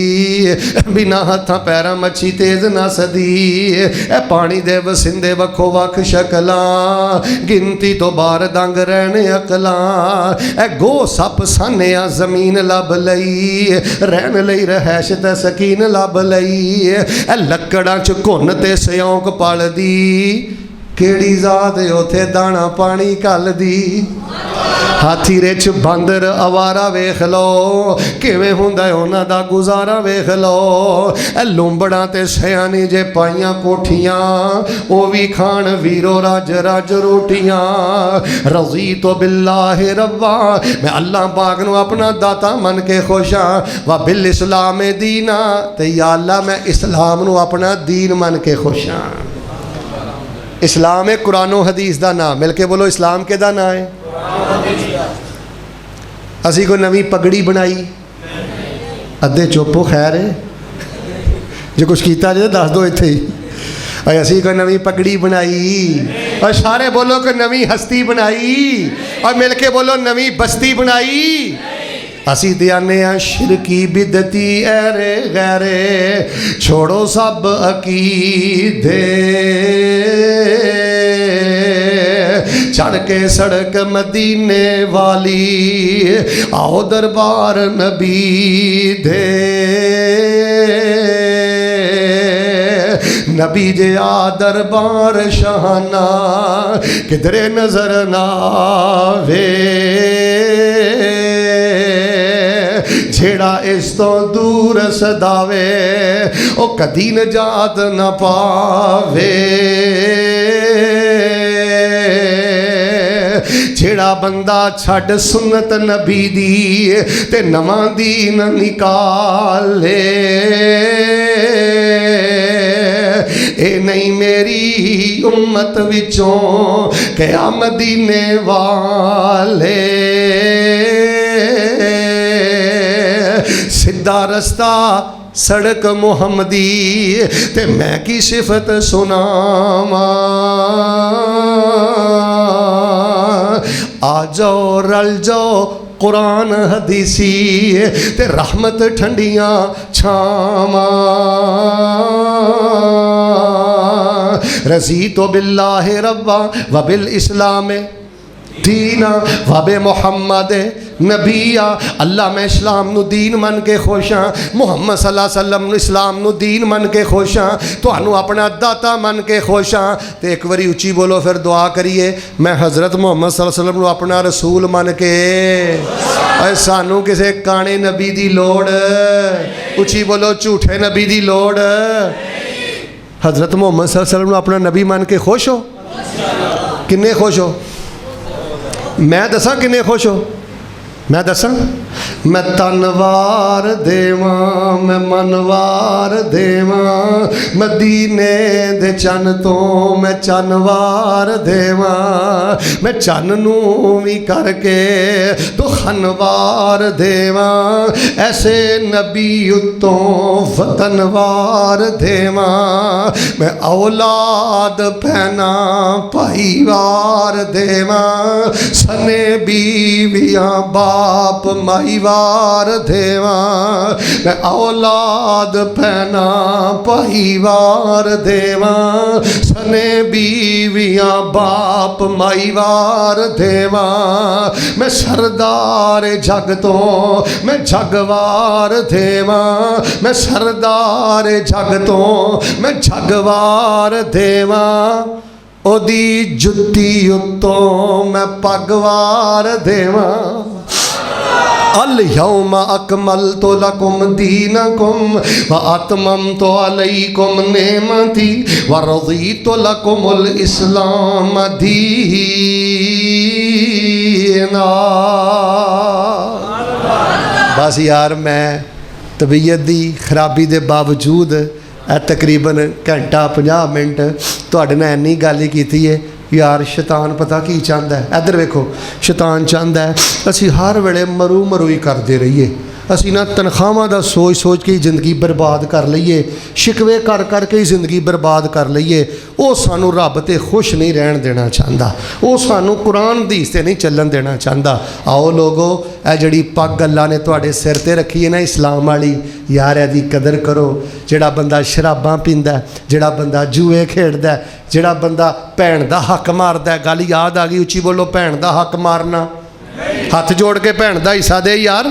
बिना हत्थां पैरां मच्छी तेज नसदी। ए पानी दे वसिंदे वखो वख शक्लां, गिनती तो बाहर दंग रहने अकलां। ए गो सप सानिया जमीन लब लई, रहन लई रहैश ते सकीन लब लई। ए लकड़ां च घुन ते सियोंक पलदी, केड़ी जात उथे दाना पानी घलदी। हाथी रिच बंदर आवारा वेख लो, किवें हुंदा उन्हां दा गुजारा वेख लो। ए लुंबड़ां ते सयानी जे पाइयां कोठियां, ओ भी खाण वीरो रज रज रोटियां। रज़ी तो बिल्लाहि रब्बा। मैं अल्लाह पाक नूं अपना दाता मन के खुश हाँ। व बिल इस्लाम दीना। ते या अल्लाह मैं इस्लाम नूं अपना दीन मन के खुश हाँ। इस्लाम है कुरान और हदीस का नाम। मिल के बोलो इस्लाम के नाम है? असी कोई नवी पगड़ी बनाई, अद्धे चुप खैर है, जो कुछ किया जाए दस दो इत्थे ही। असी कोई नवी पगड़ी बनाई, और सारे बोलो कोई नवी हस्ती बनाई, और मिल के बोलो नवी बस्ती बनाई। असी ते आने शिरकी बिदती ऐरे गैरे, छोड़ो सब अकीदे, चढ़ के सड़क मदीने वाली, आओ दरबार नबी दे। नबी जे आ दरबार शहाना, किधरे नजर ना वे। जेड़ा इस तो दूर सदावे, ओ कदी नजात न पावे। जेड़ा बंदा छड़ सुन्नत नबी दी, ते नवां दीन निकाले। ए नहीं मेरी उम्मत विचों क्या मदीने वाले सीधा रस्ता सड़क मुहम्मदी ते मैं की सिफत सुनावा आ जाओ रल जाओ कुरान हदीसी ते रहमत ठंडियां छावा रज़ी तो बिल्लाहि रब्बा व बिल इस्लाम दीना वबे मुहम्मद नबीया अल्लाह मैं इस्लाम नू दीन मन के खुश हाँ मुहम्मद सल्लल्लाहु अलैहि वसल्लम नू इस्लाम नू दीन मन के खुश हाँ तुहानू अपना दाता मन के खुश हाँ तो एक बारी उच्ची बोलो फिर दुआ करिए मैं हज़रत मुहम्मद सल्लल्लाहु अलैहि वसल्लम नू अपना रसूल मन के सानू किसी काने नबी दी लोड़ उच्ची बोलो झूठे नबी दी लोड़ हज़रत मुहम्मद सल्लल्लाहु अलैहि वसल्लम नू अपना नबी मन के खुश हो किन्ने खुश हो मैं दसा किन्ने खुश हो मैं दसा मैं तनवार देवा मैं मनवार देवा मदीने दे चन तो मैं चनवार देवा मैं चन नू भी करके तो खनवार देवा ऐसे नबी उत्तों वतनवार देवा मैं औलाद पहना भाईवार देवा सने बीवियां बाप माईवार देवा मैं औलाद पहना भाईवार देवा सने बीवियां बाप माईवार देवा मैं सरदार जग तो मैं जगवार देवा मैं सरदार जग तो मैं जगवार देवा ओदी जुत्ती उत्तों मैं पगवार देवा अल यौम अकमलतु लकुम दीनकुम व अतममतु अलैकुम नेमती व रज़ीतु लकुमुल इस्लाम दीना। बस यार मैं तबीयत दी खराबी दे बावजूद तकरीबन घंटा 50 मिनट तुहाडे नाल इन्नी गल ही कीती है यार शैतान पता की चाहता है इधर वेखो शैतान चाहता है असी हर वेले मरू मरूई करते रहिए असी ना तनख्वाहां दा सोच सोच के ही जिंदगी बर्बाद कर लईए शिकवे कर करके ही जिंदगी बर्बाद कर लईए वो सानू रब ते खुश नहीं रहन देना चाहता वो सानू कुरान हदीस ते नहीं चलन देना चाहता। आओ लोगो ए जड़ी पग अल्लाह ने तुहाडे सिर ते रखी है ना इस्लाम वाली यार एदी कदर करो। जिहड़ा बंदा शराबां पींदा जिहड़ा बंदा जुए खेडदा जिहड़ा बंदा भैन दा हक मारदा गल याद आ गई उच्ची बोलो भैन दा हक मारना हथ जोड़ के भैन दा हिस्सा दे यार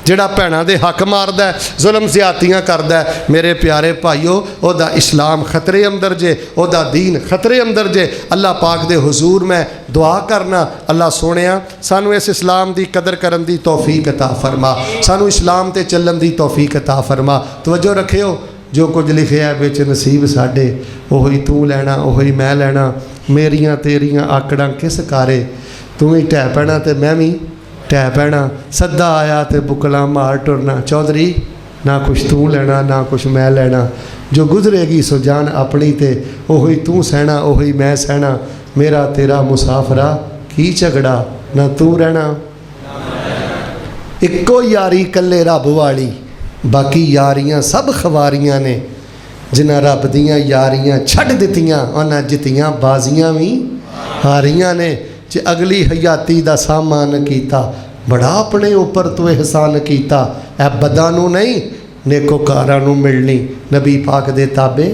जिहड़ा भैणां दे हक मारदा जुल्म ज़्यादतियां करदा मेरे प्यारे भाईओ ओदा इस्लाम खतरे अंदर जे ओदा दीन खतरे अंदर जे। अल्लाह पाक दे हुजूर मैं दुआ करना अल्लाह सोहणिया सानू इस इस्लाम दी कदर करन दी तौफीक अता फरमा सानू इस्लाम ते चलन दी तौफीक अता फरमा। तवज्जो रखियो जो कुछ लिखिया बिच नसीब साडे ओही तू लैना ओही मैं लैना मेरियां तेरियां आकड़ां किस कारे तू ही ढह पैना ते मैं भी ढह पैना सदा आया तो बुकला मार टुरना चौधरी ना कुछ तू लेना ना कुछ मैं लेना जो गुजरेगी सो जान अपनी ते ओही तू सहना ओही मैं सहना मेरा तेरा मुसाफरा की झगड़ा ना तू रहना इक्को यारी कल्ले रब वाली बाकी यारियां सब खवारियां ने जिन्हां रब दियां यारियां छड्ड दित्तियां उन्हां जित्तियां बाजियां भी हारियां ने। जे अगली हयाती दा सामान कीता बड़ा अपने उपर तो एहसान कीता ए बदा नू नहीं नेकोकारां नू मिलनी नबी पाक दे ताबे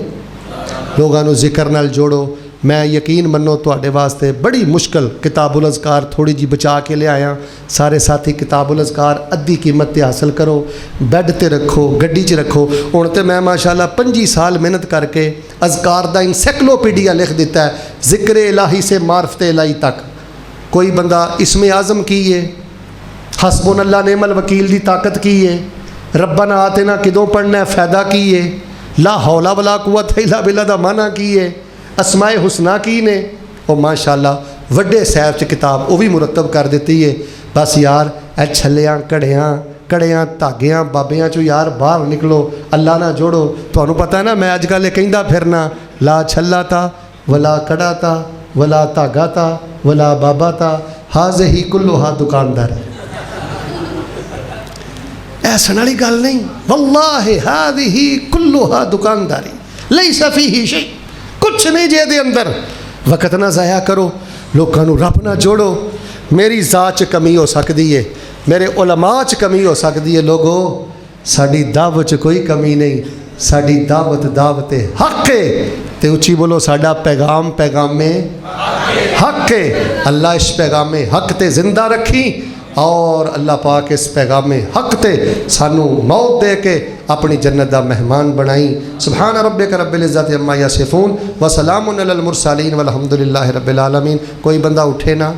लोगां नू जिक्र नाल जोड़ो। मैं यकीन मनो तुहाडे वास्ते बड़ी मुश्किल किताबुल अज़कार थोड़ी जी बचा के ले आया सारे साथी किताबुल अज़कार अद्धी कीमत ते हासिल करो बैड ते रखो गड्डी च रखो। हुण ते मैं माशाअल्लाह 25 साल मेहनत करके अज़कार दा इंसैक्लोपीडिया लिख दिता है ज़िक्र इलाही से मार्फत इलाही तक। कोई बंदा इसमें आज़म की है हस्बुनल्लाह नेमल वकील दी ताकत की है रब्बना आतिना किदों पढ़ना है फ़ायदा की है ला हौला वला कुव्वत इल्ला बिल्लाह दा माना की है अस्माए हुस्ना की ने और माशाअल्लाह वड्डे सैफ च किताब वो भी मुरतब कर दी है। बस यार ए छलियां घड़ियां कड़ियां धागियां बाबियां चो यार बाहर निकलो, अल्लाह ना जोड़ो। तुहानू पता है ना, मैं अजकल कहंदा फिरना ला छल्ला था वला कड़ा था वला धागा था वला बाबा था, हाज ही कुल्लुहा दुकानदार। ऐसन वाली गल नहीं, वल्लाहि हाज़िही कुल्लुहा दुकानदारी, लैसा फीही शै, कुछ नहीं जे दे अंदर। वक्त ना ज़ाया करो, लोगों नू रब ना जोड़ो। मेरी ज़ात च कमी हो सकती है, मेरे उलमा च कमी हो सकती है। लोगो साडी दावत च कोई कमी नहीं, साडी दावत दावत हक है। ते उच्ची बोलो, साडा पैगाम पैगामे हक है। अल्लाह इस पैगामे हक ते जिंदा रखी और अल्लाह पाक इस पैगामे हक ते सानू मौत दे के अपनी जन्नत दा मेहमान बनाई। सुभान रब्बिका रब्बिल इज़्ज़ति अम्मा यसिफून व सलामुन अलल मुरसलीन वल्हम्दुलिल्लाहि रब्बिल आलमीन। कोई बंदा उठे ना,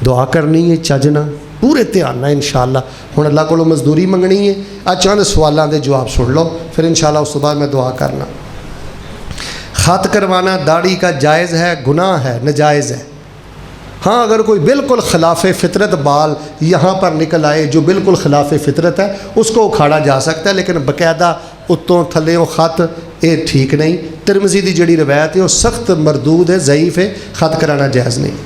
दुआ करनी है चजना पूरे ध्यान ना इंशाअल्लाह। हुण अल्लाह कोलों मजदूरी मंगनी है। चंद सवालों के जवाब सुन लो, फिर इंशाअल्लाह उस बाद मैं दुआ करना। खत करवाना दाढ़ी का जायज़ है, गुनाह है, नजायज़ है? हाँ, अगर कोई बिल्कुल खिलाफ फितरत बाल यहाँ पर निकल आए जो बिल्कुल खिलाफ फितरत है, उसको उखाड़ा जा सकता है, लेकिन बकायदा उत्तों थल्लों खत ये ठीक नहीं। तिरमिज़ी की जिहड़ी रवायत है वो सख्त मरदूद है, ज़ईफ़ है, खत कराना जायज़ नहीं।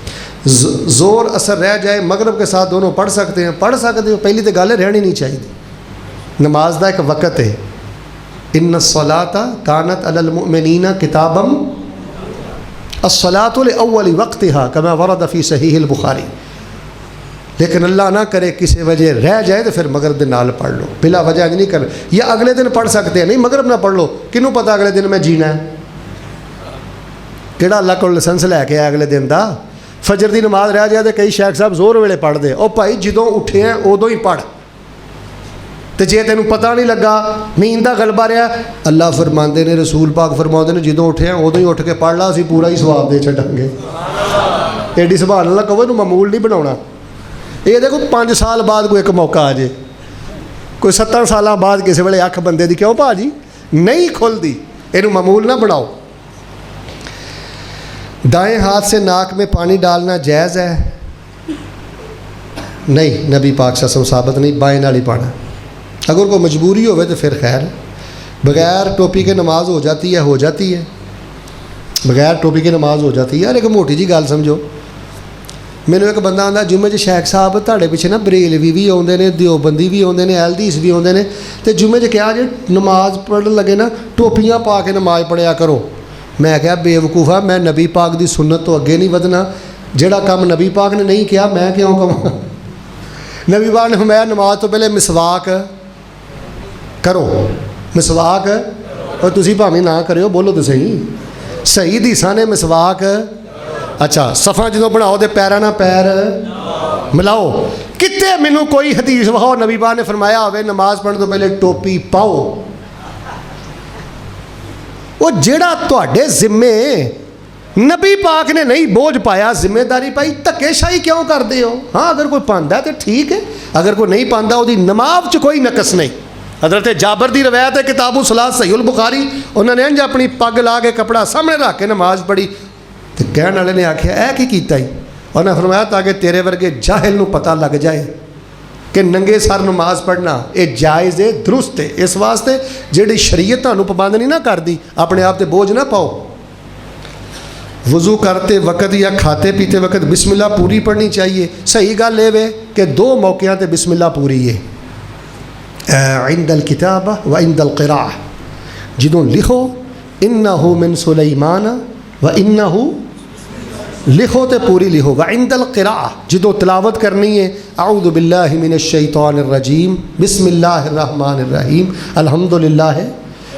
ज़ोर असर रह जाए, मगरब के साथ दोनों पढ़ सकते हैं, पढ़ सकते हो। पहली तो गल रहनी नहीं चाहिए, नमाज का एक वक़्त है। इन्ना सलाता कानत अलल मुमिनीना किताबम अस्सलातु लिअव्वलि वक्तिहा कमा वरद फी सहीहिल बुखारी। लेकिन अल्लाह ना करे किसी वजह रह जाए तो फिर मगरब के नाल पढ़ लो, बिला वजह नहीं कर, या अगले दिन पढ़ सकते हैं। नहीं, मगरब ना पढ़ लो, किनू पता अगले दिन मैं जीना है? किहड़ा अल्लाह को लाइसेंस लैके आया अगले दिन का? फजर की नमाज रह जाए तो कई शेख साहब जोर वेले पढ़ते, ओ भाई जदों उठे हैं उदों ही पढ़। तो जे तेन पता नहीं लगा, नींद का गलबा रहा, अल्लाह फरमाते ने, रसूल पाक फरमाते हैं, जदों उठे हैं उदों ही उठ के पढ़ ला, असीं पूरा ही सवाब दे छड्डांगे। एडी सुभान अल्लाह कहो, इहनूं मामूल नहीं बनाउणा। ये देखो 5 साल बाद कोई एक मौका आ जाए, कोई 70 साल बाद किसी वेले अख बंदे दी क्यों भाजी नहीं खुलती, इहनूं मामूल ना बनाओ। दाएं हाथ से नाक में पानी डालना जायज़ है? नहीं, नबी पाक सल्लल्लाहु अलैहि वसल्लम साबित नहीं, बाएं नाल ही पाना। अगर कोई मजबूरी हो तो फिर खैर, बगैर टोपी के नमाज हो जाती है, हो जाती है, बगैर टोपी के नमाज हो जाती है। यार एक मोटी जी गल समझो, मैनू एक बंदा आंदा जुम्मे च, शेख साहब तुहाडे पिछे ना बरेलवी भी आउंदे ने, दियोबंदी भी आउंदे ने, अहलदीस भी आउंदे ने, ते जुम्मे च क्या जे नमाज पढ़न लगे ना टोपियां पा के नमाज पढ़िया करो। मैं क्या बेवकूफ़ा, मैं नबी पाक की सुन्नत तो अगे नहीं वधना। जिहड़ा काम नबी पाक ने नहीं किया मैं क्यों कवां? नबी पाक ने फरमाया नमाज तो पहले मिसवाक करो, मिसवाक, और तुसीं भावें ना करियो, बोलो तो सही, सही हदीसां ने मिसवाक। अच्छा, सफ़ा जो बनाओ तो पैरां नाल पैर मिलाओ। कित्ते मैनू कोई हदीस वहाओ नबी पाक ने फरमाया होवे नमाज पढ़ने तो पहले टोपी पाओ? वो जिहड़ा तुहाडे जिम्मे नबी पाक ने नहीं बोझ पाया, जिम्मेदारी पाई, धक्केशाही क्यों करते हो? हाँ, अगर कोई पांदा तो ठीक है, अगर कोई नहीं पांदा उसकी नमाज च कोई नकस नहीं। हज़रत जाबर की रवायत है, किताबुल सलात सहीहुल बुखारी, उन्होंने इंज अपनी पग ला के कपड़ा सामने रख के नमाज पढ़ी, तो कहने वाले ने आख्या ऐ की कीता ही? उन्हें फरमाया ताकि तेरे वर्गे जाहिल नूं पता लग जाए कि नंगे सर नमाज पढ़ना ये जायज़ है, दुरुस्त है। इस वास्ते जिहड़ी शरीयत तुहानूं पाबंद नहीं ना करती, अपने आप ते बोझ ना पाओ। वज़ू करते वक्त या खाते पीते वक्त बिस्मिल्लाह पूरी पढ़नी चाहिए। सही गल ये वे कि 2 मौक़िआं ते बिस्मिल्लाह पूरी है, इंदल किताबा व इंदल क़िराअह। जदों लिखो इन्नहु मिन सुलैमान व इन्नहु, लिखो तो पूरी लिखो। व इंदल क़िराअह, जदों तिलावत करनी है, अऊज़ु बिल्लाहि मिनश शैतानिर रजीम बिस्मिल्लाहिर रहमानिर रहीम अल्हम्दुलिल्लाह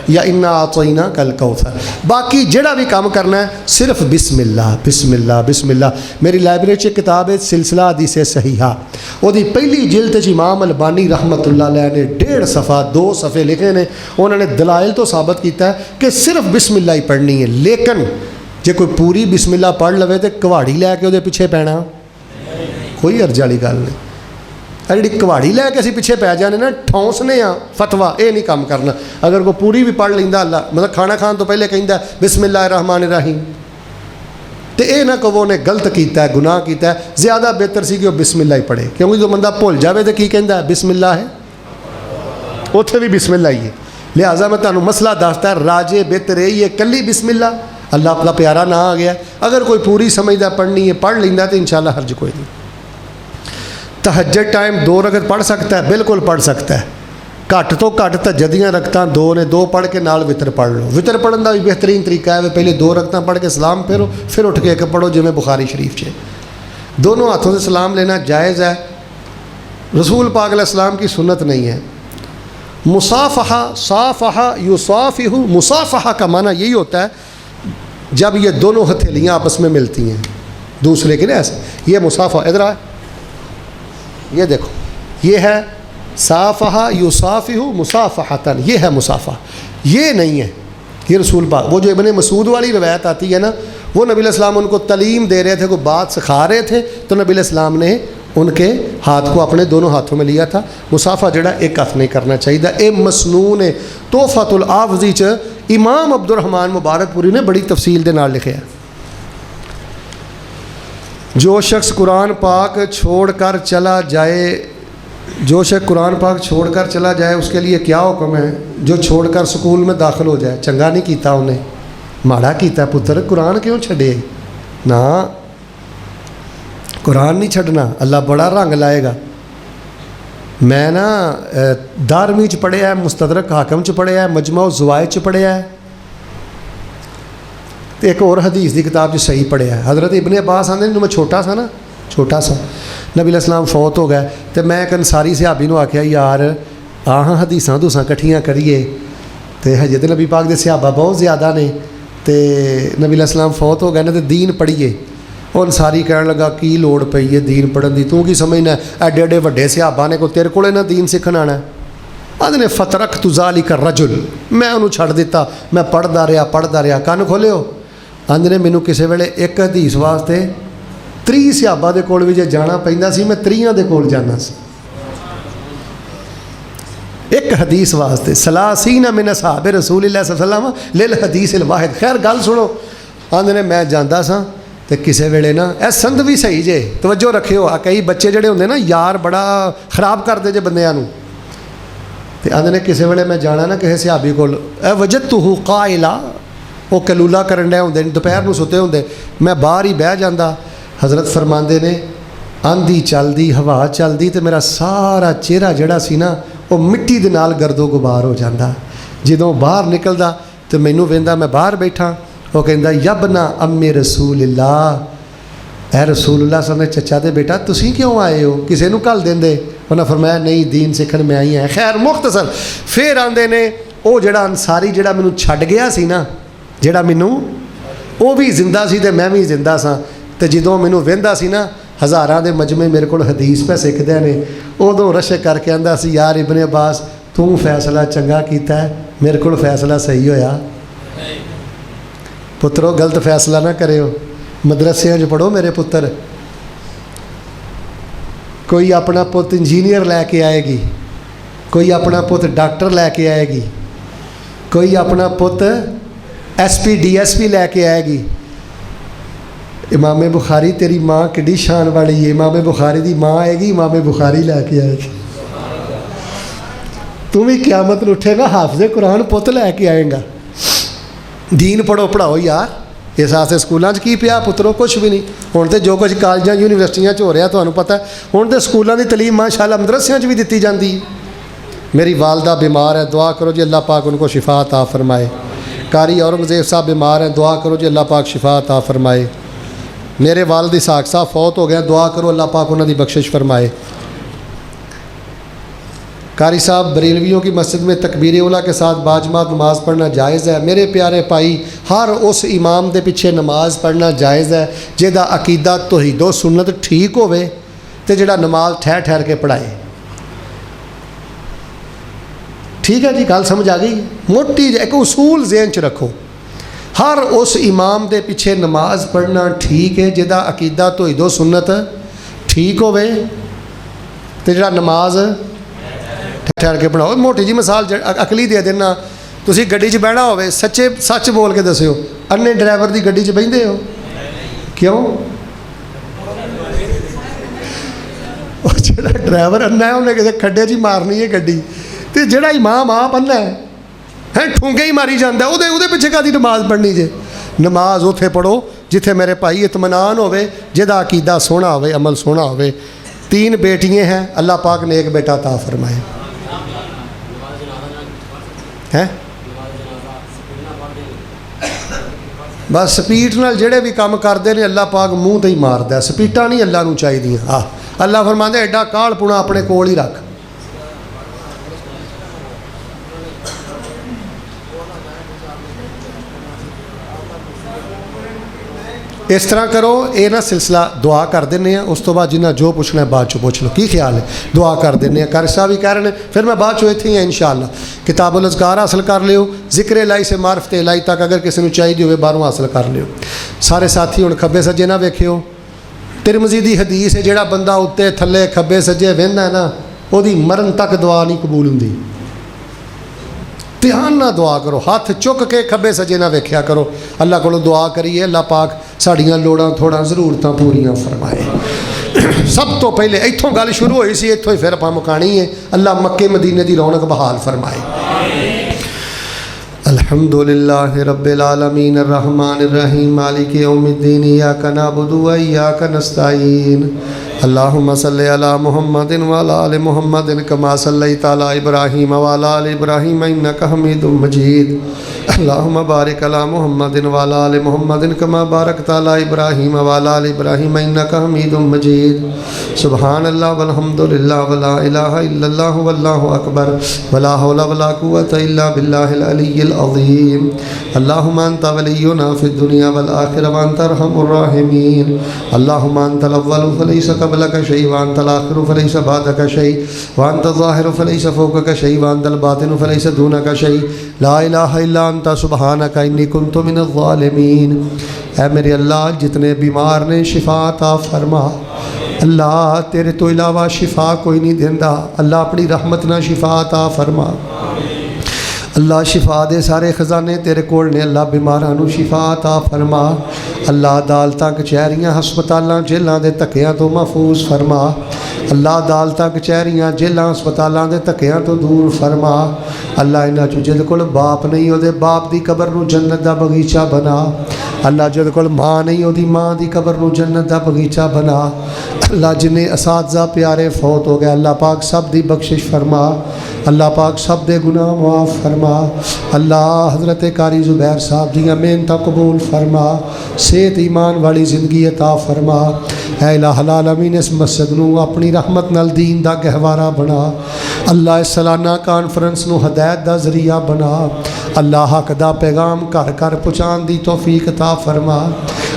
या इन्ना आतैना कल कौसर। बाकी जिहड़ा भी काम करना है सिर्फ बिस्मिल्लाह बिस्मिल्लाह बिस्मिल्लाह। मेरी लाइब्रेरी च किताब है सिलसिला हदीस सहीहा, उसकी पहली जिल्द च इमाम अलबानी रहमतुल्लाह अलैह ने 1.5 सफ़ा 2 सफ़े लिखे ने। उन्होंने दलाइल तो साबित किया है कि सिर्फ बिस्मिल्लाह ही पढ़नी है। लेकिन जे कोई पूरी बिस्मिल्लाह पढ़ लवे तो कुहाड़ी लैके उसदे पिछे पैना कोई अर्ज वाली गल नहीं। जी कुहाड़ी लैके असीं पिछे पै जाने ना, ठौंसने आ फतवा, ये नहीं काम करना। अगर कोई पूरी भी पढ़ लेंदा, अल्लाह मतलब खाना खान तो पहले कहता बिस्मिल्लाह रहमान रहीम, तो ये ना कहो ने गलत किया है, गुनाह किया है। ज़्यादा बेहतर सी कि वह बिस्मिल्लाह ही पढ़े, क्योंकि जो बंदा भुल जाए तो की कहता है बिस्मिल्लाह है उत्थे भी बिस्मिल्लाह ही है। लिहाजा मैं तुहानू मसला दसदा, राजे बित रही है कली बिस्मिल्लाह, अल्लाह का प्यारा ना आ गया। अगर कोई पूरी समझदा पढ़नी है पढ़ लेंदा तो इंशाअल्लाह हर्ज कोई नहीं। तहज्जुद टाइम 2 रकत पढ़ सकता है, बिल्कुल पढ़ सकता है। घट तो घट तहज्जुदियां रकतां 2 ने, 2 पढ़ के नाल वितर पढ़ लो। वितर पढ़न का भी बेहतरीन तरीका है, पहले 2 रकतां पढ़ के सलाम फेरो, फिर उठ के एक पढ़ो, जिमें बुखारी शरीफ च दोनों हाथों से सलाम लेना जायज़ है। रसूल पाक अलैहिस्सलाम की सुन्नत नहीं है। मुसाफ़हा, साफ़हा युसाफ़िहु, मुसाफ़हा का माना यही होता है जब ये दोनों हथेलियाँ आपस में मिलती हैं दूसरे के, ना ऐसे, ये मुसाफ़ा। इधर आए, ये देखो, ये है साफ़हा युसाफ़िहु मुसाफ़हतन, ये है मुसाफ़ा। ये नहीं है, ये रसूल पाक, वो जो इब्ने मसूद वाली रवायत आती है ना, वो नबी अलैहिस्सलाम उनको तलीम दे रहे थे, कोई बात सिखा रहे थे, तो नबी अलैहिस्सलाम ने उनके हाथ को अपने दोनों हाथों में लिया था। मुसाफा जड़ा एक हथ नहीं करना चाहिए। ये मसनून है। तोहफतुल आफ़ज़ी च इमाम अब्दुर्रहमान मुबारकपुरी ने बड़ी तफसील दे नाल लिखा है, जो शख्स कुरान पाक छोड़ कर चला जाए, जो शख्स कुरान पाक छोड़ कर चला जाए उसके लिए क्या हुक्म है? जो छोड़ कर स्कूल में दाखिल हो जाए, चंगा नहीं किया उन्हें, माड़ा किया पुत्र, कुरान क्यों छड़े ना, कुरान नहीं छड़ना, अल्लाह बड़ा रंग लाएगा। मैं ना 12वीं च पढ़िया है, मुस्तदरक हाकम च पढ़िया है, मजमा ज़वाइद च पढ़िया है, तो एक और हदीस की किताब च सही पढ़िया है। हज़रत इब्ने अब्बास आंदे ने, मैं छोटा सा ना, छोटा सा, नबी अलैहिस्सलाम फौत हो गए, तो मैं एक अंसारी सहाबी नूं आख्या, यार आह हदीसां हदूसां कट्ठियां करिए, तो हजे तो नबी पाक दे सहाबा बहुत ज़्यादा ने, तो नबी अलैहिस्सलाम फौत हो गए ने, तो दीन पढ़िए। और अंसारी कहने लगा, की लोड़ पई है दीन पढ़न की, तू की समझना, एडे एडे वड्डे सहाबा ने, को तेरे को ना दीन सीखण आना। आदने फतरक तुज़ालिका रजुल, मैं उन्होंने छड़ दिता, मैं पढ़दा रहा, कन खोलियो। आंदे मैनू किसी वेले एक हदीस वास्ते 30 सहाबा दे कोल भी जे जाना पैंदा सी, मैं 30 दे कोल जाना सी एक हदीस वास्ते। सलासीना मिन असहाबे रसूलिल्लाह सल्लल्लाहु अलैहि वसल्लम लिल हदीसिल वाहिद। खैर गल सुनो, आंदे ने मैं जांदा सा, तो किसी वेले ना यह संद भी सही जे, तवज्जो रखियो, कई बच्चे जड़े होंदे ना यार बड़ा खराब करते जे बंदियां नूं, ते आंदे ने किसी वेले मैं जाना ना किसी सहाबी कोल, वजदतुहु काइला, वो कलूला करन डे होंदे, दोपहर नूं सुते होंदे, मैं बाहर ही बह जांदा। हज़रत फरमांदे ने, आंधी चलदी, हवा चलदी, तो मेरा सारा चेहरा जड़ा सी ना वो मिट्टी दे नाल गर्दो गुबार हो जाता। जदों बाहर निकलदा तो मैनू वेंदा, मैं बाहर बैठा, वो कहता, यबना अम्मे रसूलिल्लाह, ए रसूलुल्लाह साहब, चचा दे बेटा तुसीं क्यों आए हो, किसी नूं घल देंदे? उन्हें फरमाया, नहीं दीन सीखण मैं आई है। खैर मुख्तसर फिर आंदे ने, वो जड़ा अंसारी जड़ा मैनू छड्ड गया सी ना, जड़ा मैनू वो भी जिंदा सी ते मैं भी जिंदा सा, तो जदों मैनू वेंदा सी ना, हज़ारां दे मजमे मेरे को हदीस पे सिखदे ने, उदों रशक करके आंदा सी, यार इब्ने अब्बास तू फैसला चंगा कीता है, मेरे को फैसला सही होया। पुत्रो गलत फैसला ना करो, मदरसियां च पढ़ो मेरे पुत्र। कोई अपना पुत इंजीनियर लैके आएगी, कोई अपना पुत डॉक्टर लैके आएगी, कोई अपना पुत SP DSP लैके आएगी। इमाम बुखारी तेरी माँ किड्डी शान वाली है, इमाम बुखारी की माँ आएगी, इमाम बुखारी लैके आएगी। तू भी क़यामत नूं उठेगा हाफिज़े कुरान पुत लैके आएगा। दीन पढ़ो पढ़ाओ यार। इस आस्ते स्कूलों की पिया पुत्रो, कुछ भी नहीं। हुण तो जो कुछ कॉलेजां यूनीवर्सिटियां हो रहा तुहानूं पता है, हुण तो स्कूलों की तलीम माशाअल्लाह मदरसियां भी दी जाती है। मेरी वालदा बीमार है, दुआ करो जी अल्लाह पाक उनको शिफा अता फरमाए। कारी औरंगज़ेब साहब बीमार हैं, दुआ करो जी अल्लाह पाक शिफा अता फरमाए। मेरे वालिद इसहाक़ साहब फौत हो गए, दुआ करो अल्लाह पाक उन्होंने बख्शिश फरमाए। कारी साहब बरेलवियों की मस्जिद में तकबीर उला के साथ बाजमात नमाज़ पढ़ना जायज़ है। मेरे प्यारे भाई, हर उस इमाम के पिछे नमाज़ पढ़ना जायज़ है जिहदा अकीदा तौहीदो सुन्नत ठीक होवे ते जिहड़ा नमाज ठहर ठहर के पढ़ाए। ठीक है जी, गल समझ आ गई। मोटी एक उसूल ज़हन च रखो, हर उस इमाम के पिछे नमाज पढ़ना ठीक है जिहदा अकीदा तौहीदो सुन्नत ठीक होवे ते जिहड़ा नमाज ठहर के पढ़ाओ। मोटी जी मिसाल अकली दे देना, तुसीं गड्डी च बहना होवे, सच्चे सच बोल के दस्सिओ, अन्ने ड्राइवर की गड्डी च बहिंदे हो क्यों? जिहड़ा ड्राइवर अन्ना है उन्हें किसी खड्डे च ही मारनी है गड्डी, तो ਜਿਹੜਾ इमाम आप अन्ना है ठूंगे ही मारी जाता ਉਹਦੇ ਪਿੱਛੇ ਕਾਦੀ नमाज पढ़नी जे नमाज ਉੱਥੇ पढ़ो जिथे मेरे भाई इत्मीनान होवे जिहदा अकीदा सोहना होवे अमल सोहना होवे। 3 बेटियां हैं अल्लाह पाक ने एक बेटा अता फरमाए हैं। बस स्पीड नाल जेड़े भी काम करते हैं अल्लाह पाक मूँह ते ही मारदा। स्पीटां नहीं अल्लाह नूं चाहीदियां। अल्लाह फरमांदा एडा कालपुणा अपने कोल ही रख। इस तरह करो ये ना सिलसिला दुआ कर देने उस तो बाद जिन्ना जो पुछना है बाद चो पुछ लो की ख्याल है। दुआ कर देने कारी साहब भी कह रहे हैं फिर मैं बाद चो इत्थे ही इंशाअल्लाह किताबुल अज़कार हासिल कर लियो जिक्र इलाही से मार्फत इलाही तक अगर किसी को चाहिए हो बाहरों हासिल कर लियो। सारे साथी हुण खब्बे सज्जे ना वेखियो। तिरमिज़ी दी हदीस है जिहड़ा बंदा उत्ते थल्ले खब्बे सज्जे वहिंदा है ना उहदी मरण तक दुआ नहीं कबूल हुंदी। ध्यान ना दुआ करो हाथ चुक के खब्बे सज्जे ना वेख्या करो। अल्लाह कोलों दुआ करिए अल्लाह पाक साड़ियाँ लोड़ां थोड़ा ज़रूरतां पूरियां फरमाए। सब तो पहले इत्थों गल शुरू हुई सी इत्थों ही फिर आपां मुकानी है। अल्लाह मक्के मदीने की रौनक बहाल फरमाए। अल्हम्दुलिल्लाहि रब्बिल आलमीन अर्रहमानिर रहीम मालिकि यौमिद्दीन इय्याका नअबुदु व इय्याका नस्तईन अल्लाहुम्मा सल्लि अला मुहम्मदिन व अला आलि मुहम्मदिन कमा सल्लैता अला इब्राहीम व अला आलि इब्राहीम इन्नका हमीदुम मजीद अल्लाहुम्मा बारिक अला मुहम्मदिन व अला आलि मुहम्मदिन कमा बारकता अला इब्राहीम व अला आलि इब्राहीम इन्नका हमीदुम मजीद सुबहानल्लाह वल्हम्दुलिल्लाह व ला इलाहा इल्लल्लाहु वल्लाहु अकबर व ला हौला व ला कुव्वता इल्ला बिल्लाहिल अलिय्यिल अज़ीम अल्लाहुम्मा अंता वलियुना फिद दुनिया वल आखिरह व अंता अरहमुर राहिमीन अल्लाहुम्मा अंतल अव्वलु फलैसा क़ब्लका शै व अंतल आखिरु फलैसा बअदका शै व अंतल ज़ाहिरु फलैसा फ़ौक़का शै व अंतल बातिनु फलैसा दूनका शै ला इलाहा इल्ला अंता सुब्हानका इन्नी कुन्तु मिनज़ ज़ालिमीन। ऐ मेरे अल्लाह जितने बीमार ने शिफा अता फरमा। अल्लाह तेरे तो इलावा शिफा कोई नहीं देंदा। अल्लाह अपनी रहमत ना शिफा अता फरमा। अल्लाह शिफा दे सारे खजाने तेरे कोल ने। अल्लाह बीमारां नूं शिफा अता फरमा। अल्लाह अदालतां कचहरियां हस्पतालां जेलां दे धक्कियां तो महफूज फरमा। अल्लाह अदालतां कचहरियां जेलां हस्पतालां दे धक्कियां तो दूर फरमा। अल्लाह इन्हां चों जिहदे कोल बाप नहीं उहदे बाप दी कबर नूं जन्नत दा बगीचा बना। अल्लाह जिहदे कोल माँ नहीं उहदी माँ दी कबर नूं जन्नत दा बगीचा बना। अल्लाह जिन्हें असातिज़ा प्यारे फौत हो गए अल्लाह पाक सब दी बख्शिश फरमा। अल्लाह पाक सब दे गुनाह माफ़ फरमा। अल्लाह हज़रत कारी ज़ुबैर साहब दियां मेहनतां कबूल फरमा। सेहत ईमान वाली ज़िंदगी अता फरमा। ऐ इलाहुल आलमीन इस मस्जिद नूं अपनी रहमत नाल दीन दा गहवारा बना। अल्लाह इस सालाना कॉन्फ्रेंस नूं हदायत दा ज़रिया बना। अल्लाह हक दा पैगाम घर घर पहुँचाने दी तौफीक अता फरमा।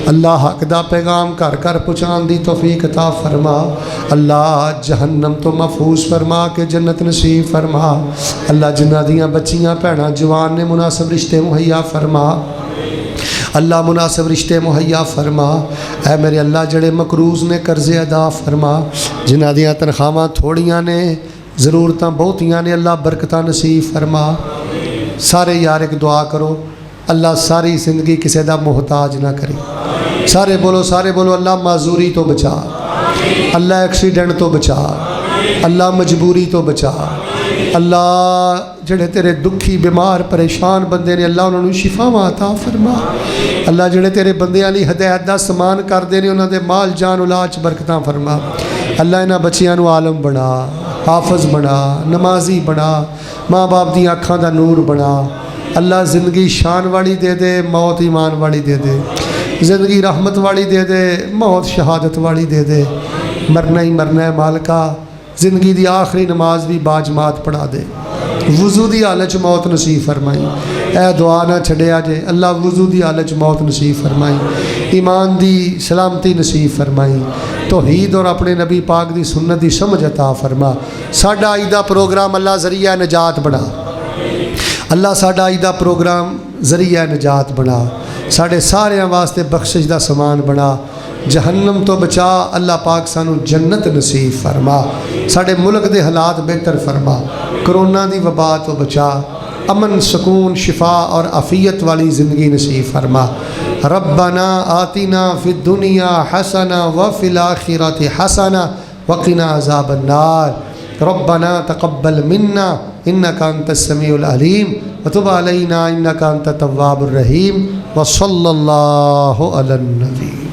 अल्लाह हक दा पैगाम घर घर पहुँचाने दी तौफीक अता फरमा। अल्लाह जहन्नम तो महफूज फरमा के जन्नत नसीब फरमा। अल्लाह जिन्हां दियां बच्चियां भैणां जवान ने मुनासिब रिश्ते मुहैया फरमा। अल्लाह मुनासिब रिश्ते मुहैया फरमा। ऐ मेरे अल्लाह जड़े मकरूज़ ने कर्ज़े अदा फरमा। जिन्हां दियां तनख्वाहां थोड़ियां ने ज़रूरतां बहुतियां ने अल्लाह बरकतां नसीब फरमा। सारे यार एक दुआ करो अल्लाह सारी ज़िंदगी किसी का मोहताज ना करे। सारे बोलो अल्लाह माजूरी तो बचा। अल्लाह एक्सीडेंट तो बचा। अल्लाह मजबूरी तो बचा। अल्लाह जड़े तेरे दुखी बीमार परेशान बंदे ने अल्लाह उन्होंने शिफावां अता फरमा। अल्लाह जड़े तेरे बंदियां लई हदायत दा समान करते हैं उन्होंने माल जान औलाद बरकतां फरमा। अल्लाह इन्हां बच्चियां नूं आलम बना, हाफज बना, नमाजी बना, माँ बाप दी अखां दा नूर बना। अल्लाह ज़िंदगी शान वाली दे दे, मौत ईमान वाली दे दे। ज़िंदगी रहमत वाली दे दे, मौत शहादत वाली दे दे। मरना ही मरना है मालका। ज़िंदगी की आखिरी नमाज भी बाजमात पढ़ा दे। वज़ू की हालत मौत नसीब फरमाई। ऐ दुआ ना छड़िया जे अल्लाह वज़ू की हालत मौत नसीब फरमाई। ईमान की सलामती नसीब फरमाई। तौहीद और अपने नबी पाक की सुन्नत की समझ अता फरमा। साडा अज दा प्रोग्राम अल्लाह ज़रिया निजात बना। अल्लाह साडा अज दा प्रोग्राम ज़रिया निजात बना। साढ़े सारे वास्ते बख्शिश का समान बना। जहन्नम तो बचा। अल्लाह पाक सानू जन्नत नसीब फरमा। साढ़े मुल्क के हालात बेहतर फरमा। करोना की वबा तो बचा। अमन सुकून शिफा और आफियत वाली ज़िंदगी नसीब फरमा। रब्बना आतिना फिद दुनिया हसना व फिल आखिरति हसना वक़िना अज़ाबन्नार। रब्बना तक़ब्बल मिन्ना इन्नका अंतस समीउल अलीम व तुब अलैना इन्नका अंतत तव्वाबुर रहीम व सल्लल्लाहु अलन नबी।